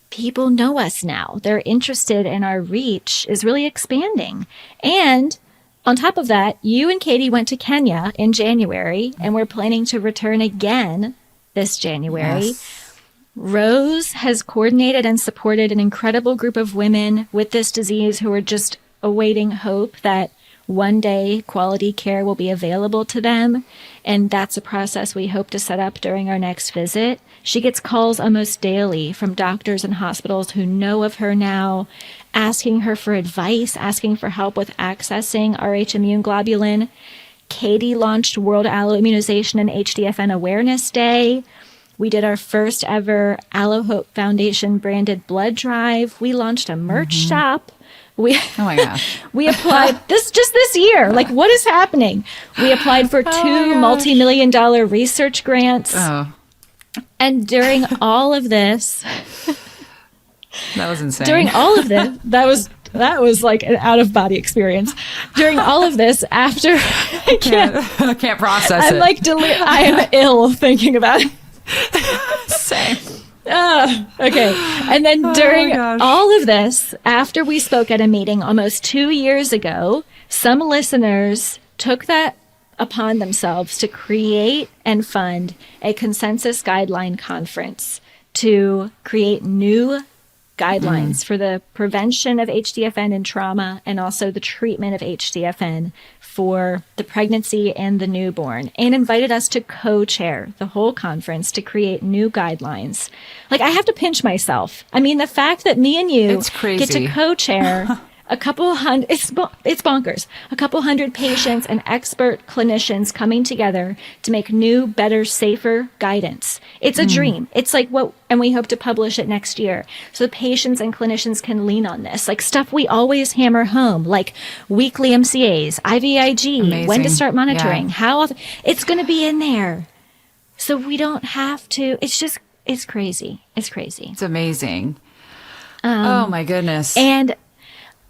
People know us now. They're interested, and our reach is really expanding. And on top of that, you and Katie went to Kenya in January, and we're planning to return again this January.
Yes.
Rose has coordinated and supported an incredible group of women with this disease who are just awaiting hope that one day quality care will be available to them. And that's a process we hope to set up during our next visit. She gets calls almost daily from doctors and hospitals who know of her now, asking her for advice, asking for help with accessing Rh immune globulin. Katie launched World Allo Immunization and HDFN Awareness Day. We did our first ever Allo Hope Foundation branded blood drive. We launched a merch shop. Oh
my gosh.
We applied this year. Like, what is happening? We applied for two multi-million-dollar research grants.
Oh.
And during all of this,
That was insane.
during all of this, that was like an out-of-body experience. During all of this, after
I can't process
I'm
it.
like I am ill thinking about it.
Same.
Okay. And then during
my gosh.
all of this, after we spoke at a meeting almost 2 years ago, some listeners took that upon themselves to create and fund a consensus guideline conference to create new guidelines for the prevention of HDFN in trauma and also the treatment of HDFN for the pregnancy and the newborn, and invited us to co-chair the whole conference to create new guidelines. Like, I have to pinch myself. I mean, the fact that me and you
It's crazy.
get to co-chair a couple hundred, it's bonkers. A couple hundred patients and expert clinicians coming together to make new, better, safer guidance. It's a dream. It's like and we hope to publish it next year. So patients and clinicians can lean on this, like stuff we always hammer home, like weekly MCAs, IVIG, when to
Amazing.
start monitoring,
Yeah.
how often. It's going to be in there. So we don't have to, it's crazy. It's crazy.
It's amazing. Oh my goodness.
And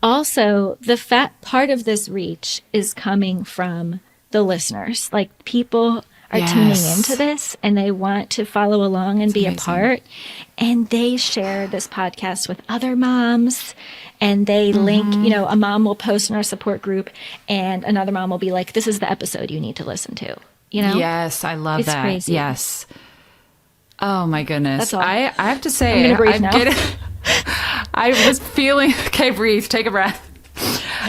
also, the part of this reach is coming from the listeners. Like, people are tuning
Yes.
into this and they want to follow along and be
amazing.
a part. And they share this podcast with other moms. And they link, a mom will post in our support group and another mom will be like, this is the episode you need to listen to.
Yes, I love
It's
that.
crazy.
Yes. Oh my goodness.
That's all.
I have to say,
I'm gonna breathe now.
I was feeling, okay, breathe, take a breath.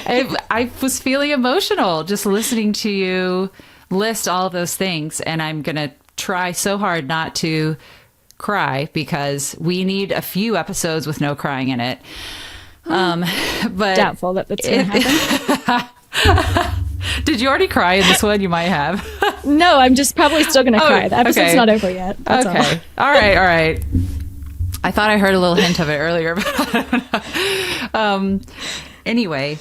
I was feeling emotional just listening to you list all of those things. And I'm going to try so hard not to cry because we need a few episodes with no crying in it. But
Doubtful that that's going to happen.
did you already cry in this one? You might have.
No, I'm just probably still going to cry. The episode's
okay.
not over yet. That's all.
Okay. All right. I thought I heard a little hint of it earlier, but I don't know. Anyway,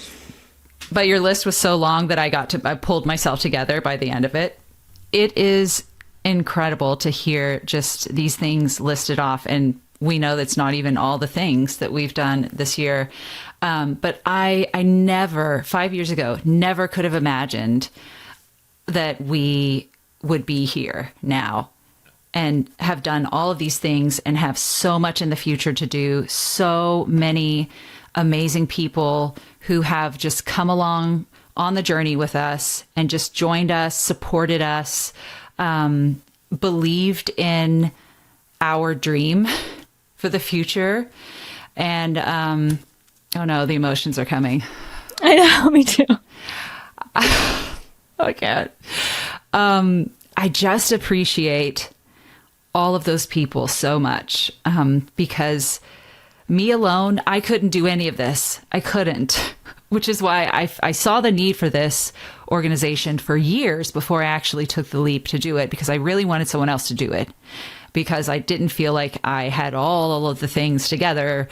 but your list was so long that I pulled myself together by the end of it. It is incredible to hear just these things listed off. And we know that's not even all the things that we've done this year. But I never, 5 years ago, never could have imagined that we would be here now and have done all of these things and have so much in the future to do. So many amazing people who have just come along on the journey with us and just joined us, supported us, believed in our dream for the future. And, oh no, the emotions are coming.
I know, me too.
I can't. I just appreciate all of those people so much because Me alone, I couldn't do any of this. I couldn't, which is why I saw the need for this organization for years before I actually took the leap to do it, because I really wanted someone else to do it, because I didn't feel like I had all of the things together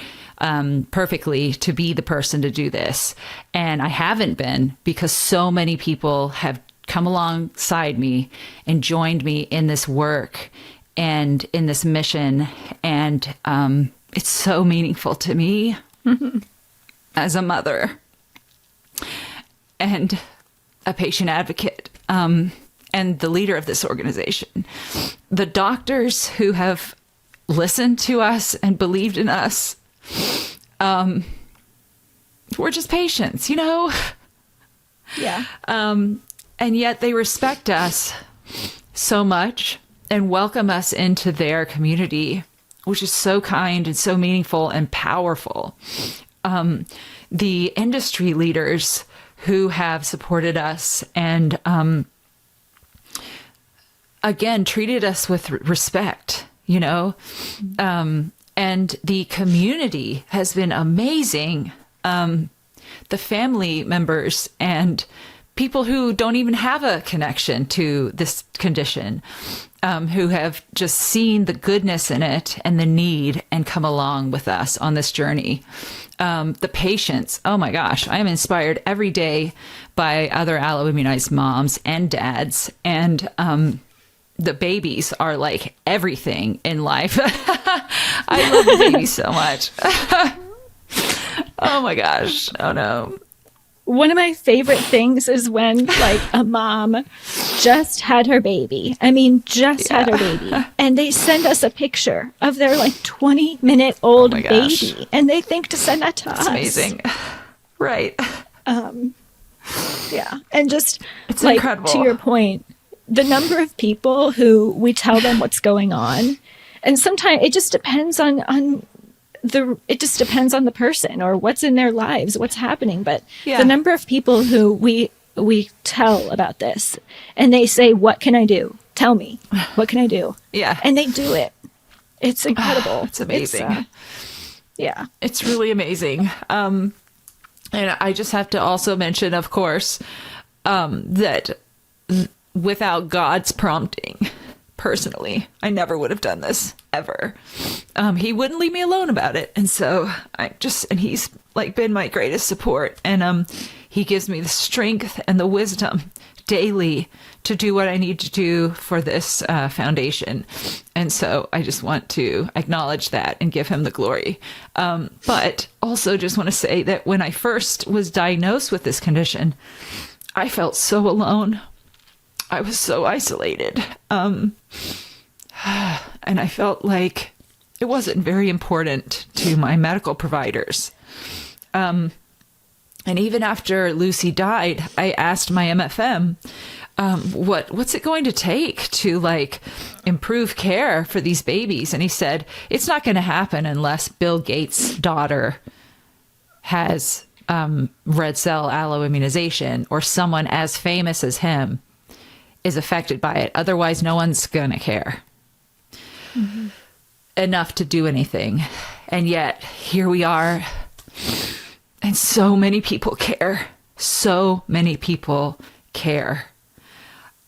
perfectly to be the person to do this. And I haven't been, because so many people have come alongside me and joined me in this work and in this mission. And it's so meaningful to me as a mother and a patient advocate, and the leader of this organization. The doctors who have listened to us and believed in us, we're just patients, you know?
Yeah.
And yet they respect us so much and welcome us into their community, which is so kind and so meaningful and powerful. The industry leaders who have supported us and, again, treated us with respect, you know? And the community has been amazing. The family members and people who don't even have a connection to this condition, who have just seen the goodness in it and the need and come along with us on this journey. The patients, oh my gosh, I am inspired every day by other allo-immunized moms and dads. And the babies are like everything in life. I love the babies so much. Oh my gosh. Oh no.
One of my favorite things is when like a mom just had her baby. I mean, had her baby. And they send us a picture of their like 20-minute-old baby. And they think to send that to us.
It's amazing. Right.
Yeah. And just
it's
like,
incredible.
To your point, the number of people who we tell them what's going on. And sometimes it just depends on the person or what's in their lives, what's happening. But the number of people who we tell about this and they say, what can I do? Tell me, what can I do?
Yeah.
And they do it. It's incredible.
It's amazing.
It's
really amazing. And I just have to also mention, of course, that without God's prompting, personally, I never would have done this ever. He wouldn't leave me alone about it. And so and he's like been my greatest support. And he gives me the strength and the wisdom daily to do what I need to do for this foundation. And so I just want to acknowledge that and give him the glory. But also just want to say that when I first was diagnosed with this condition, I felt so alone. I was so isolated. And I felt like it wasn't very important to my medical providers. And even after Lucy died, I asked my MFM, what's it going to take to like improve care for these babies? And he said, it's not going to happen unless Bill Gates' daughter has red cell alloimmunization or someone as famous as him is affected by it. Otherwise, no one's going to care enough to do anything. And yet here we are. And so many people care. So many people care.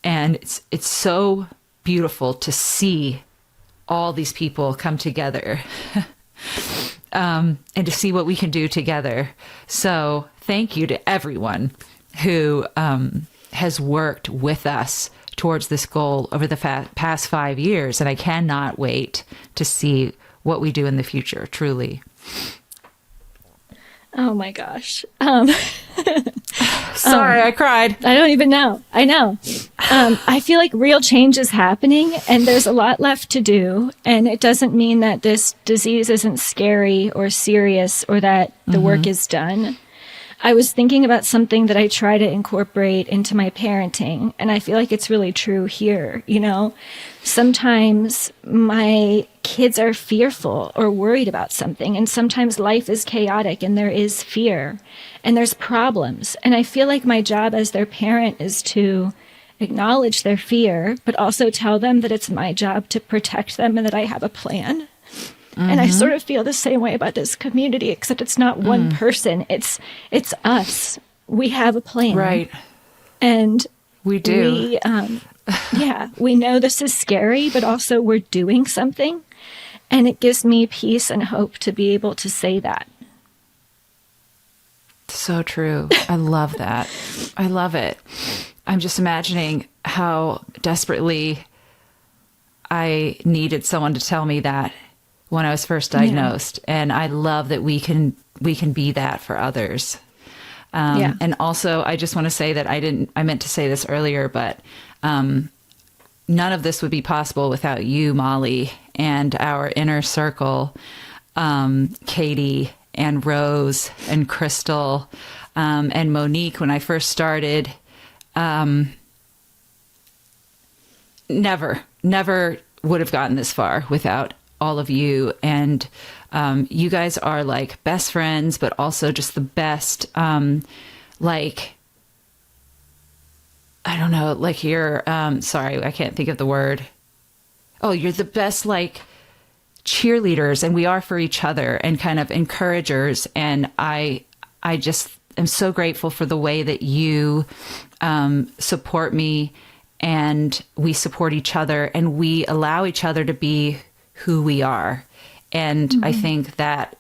And it's so beautiful to see all these people come together and to see what we can do together. So thank you to everyone who has worked with us towards this goal over the past 5 years. And I cannot wait to see what we do in the future, truly.
Oh my gosh.
Sorry, I cried.
I don't even know. I know. I feel like real change is happening and there's a lot left to do. And it doesn't mean that this disease isn't scary or serious or that the work is done. I was thinking about something that I try to incorporate into my parenting, and I feel like it's really true here. You know, sometimes my kids are fearful or worried about something, and sometimes life is chaotic and there is fear and there's problems. And I feel like my job as their parent is to acknowledge their fear, but also tell them that it's my job to protect them and that I have a plan. And I sort of feel the same way about this community, except it's not one person. It's us. We have a plan.
Right.
And
we do.
We know this is scary, but also we're doing something. And it gives me peace and hope to be able to say that.
So true. I love that. I love it. I'm just imagining how desperately I needed someone to tell me that when I was first diagnosed. Yeah. And I love that we can be that for others. And also, I just want to say that I meant to say this earlier, but none of this would be possible without you, Molly, and our inner circle, Katie and Rose and Crystal, and Monique. When I first started, never would have gotten this far without all of you. And you guys are like best friends, but also just the best, like, I don't know, like you're, sorry, I can't think of the word. Oh, you're the best, like, cheerleaders, and we are for each other, and kind of encouragers. And I just am so grateful for the way that you support me, and we support each other, and we allow each other to be who we are. And I think that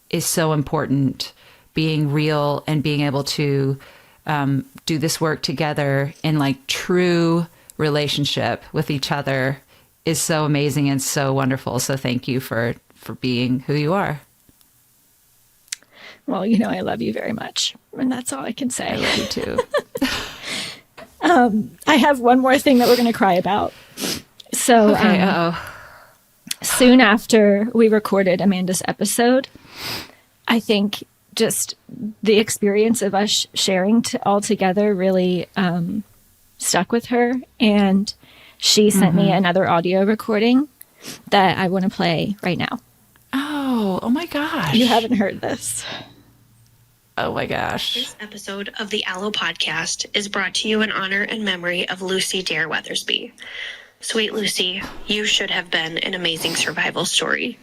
is so important, being real and being able to do this work together in like true relationship with each other is so amazing and so wonderful. So thank you for being who you are.
Well, you know, I love you very much. And that's all I can say.
I love you too.
I have one more thing that we're going to cry about. So soon after we recorded Amanda's episode, I think just the experience of us sharing all together really stuck with her. And she sent me another audio recording that I want to play right now.
Oh my gosh.
You haven't heard this.
Oh my gosh.
This episode of the Allo podcast is brought to you in honor and memory of Lucy Dare Weathersby. Sweet Lucy, you should have been an amazing survival story.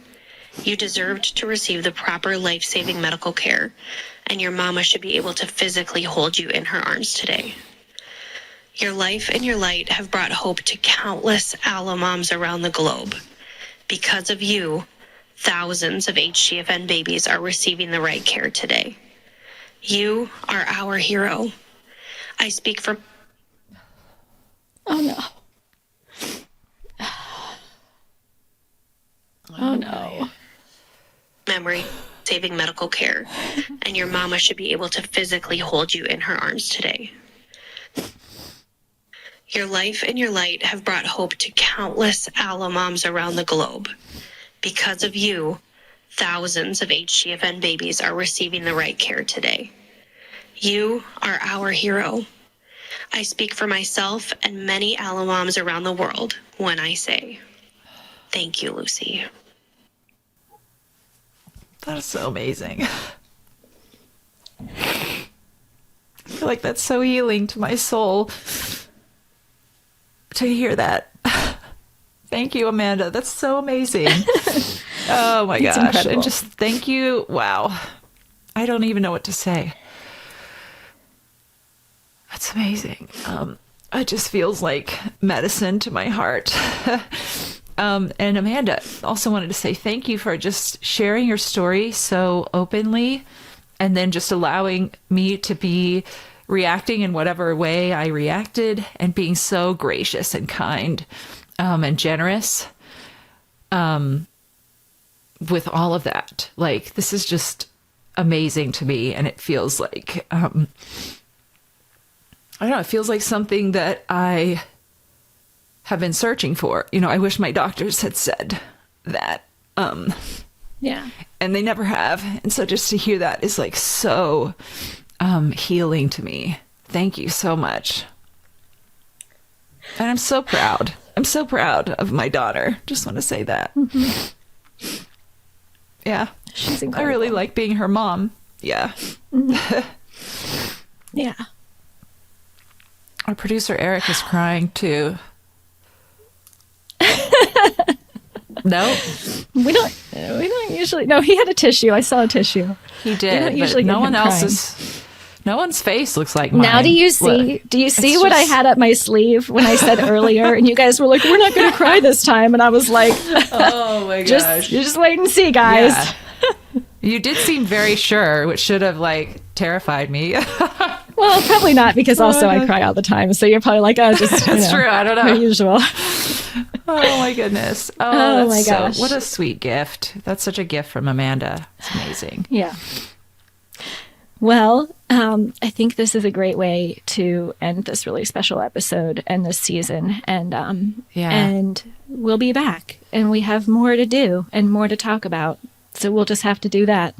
You deserved to receive the proper life-saving medical care, and your mama should be able to physically hold you in her arms today. Your life and your light have brought hope to countless Allo moms around the globe. Because of you, thousands of HGFN babies are receiving the right care today. You are our hero. I speak for...
Oh, no. Oh, no.
Memory, saving medical care, and your mama should be able to physically hold you in her arms today. Your life and your light have brought hope to countless Allo moms around the globe. Because of you, thousands of HGFN babies are receiving the right care today. You are our hero. I speak for myself and many Allo moms around the world when I say, thank you, Lucy.
That is so amazing. I feel like that's so healing to my soul to hear that. Thank you, Amanda. That's so amazing. Oh my gosh.
Incredible.
And just thank you. Wow. I don't even know what to say. That's amazing. It just feels like medicine to my heart. And Amanda, also wanted to say thank you for just sharing your story so openly, and then just allowing me to be reacting in whatever way I reacted, and being so gracious and kind and generous with all of that. Like, this is just amazing to me, and it feels like I don't know, it feels like something that I have been searching for. You know, I wish my doctors had said that.
Yeah.
And they never have. And so just to hear that is like so healing to me. Thank you so much. And I'm so proud. I'm so proud of my daughter. Just want to say that. Mm-hmm. Yeah.
She's
I
incredible.
really like being her mom. Yeah.
Mm-hmm. Yeah.
Our producer Eric is crying too.
Nope.
We don't usually. No, he had a tissue. I saw a tissue.
He did.
But usually
no
get
one
him
else's. No one's face looks like mine.
Now do you see?
Look,
do you see
it's
what I
just-
had up my sleeve when I said earlier? And you guys were like, "We're not going to cry this time," and I was like,
Oh my gosh.
just wait and see, guys."
Yeah. You did seem very sure, which should have like terrified me.
Well, probably not, because also I cry all the time. So you're probably like, "Oh, just
That's true. I don't know.
per usual."
Oh my goodness.
Oh
that's
my gosh.
what a sweet gift. That's such a gift from Amanda. It's amazing.
Yeah. Well, I think this is a great way to end this really special episode and this season. And and we'll be back, and we have more to do and more to talk about. So we'll just have to do that.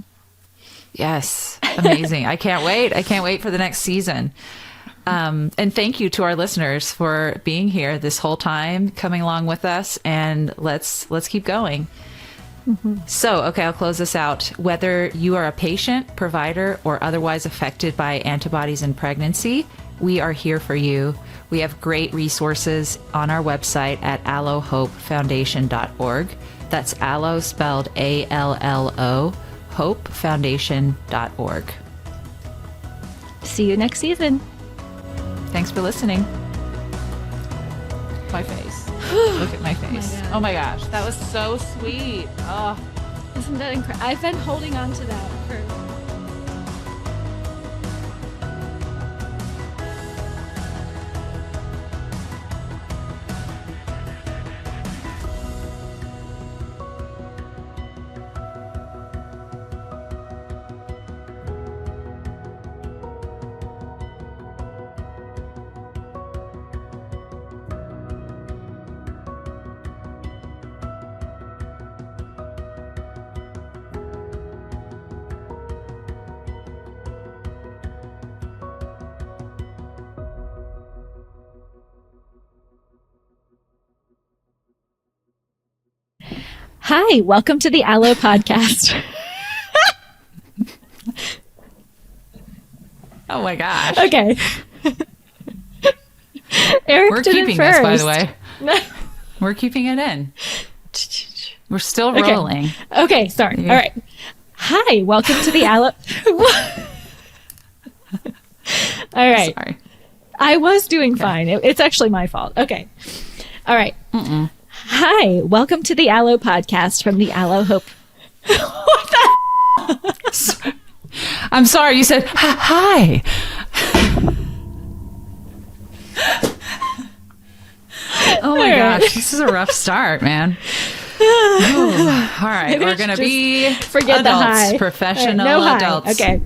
Yes. Amazing. I can't wait. I can't wait for the next season. And thank you to our listeners for being here this whole time, coming along with us, and let's keep going. So, okay, I'll close this out. Whether you are a patient, provider, or otherwise affected by antibodies in pregnancy, we are here for you. We have great resources on our website at allohopefoundation.org. That's Allo spelled ALLO, hopefoundation.org.
See you next season.
Thanks for listening. My face. Look at my face. Oh my gosh, that was so sweet. Oh.
Isn't that incredible? I've been holding on to that for... Hi, welcome to the Allo podcast.
Oh my gosh.
Okay. Eric
We're
did
keeping
it
this,
first.
by the way. We're keeping it in. We're still
Okay.
rolling.
Okay, sorry.
Yeah.
All right. Hi, welcome to the Allo. All right.
Sorry.
I was doing fine. It's actually my fault. Okay. All right. Hi, welcome to the Allo podcast from the Allo Hope. What the?
I'm sorry. You said hi. Oh my gosh, this is a rough start, man. Ooh. All right,
Maybe
we're
I should
gonna
just
be
forget the
adults,
hi.
professional
All right, no hi.
adults.
Okay.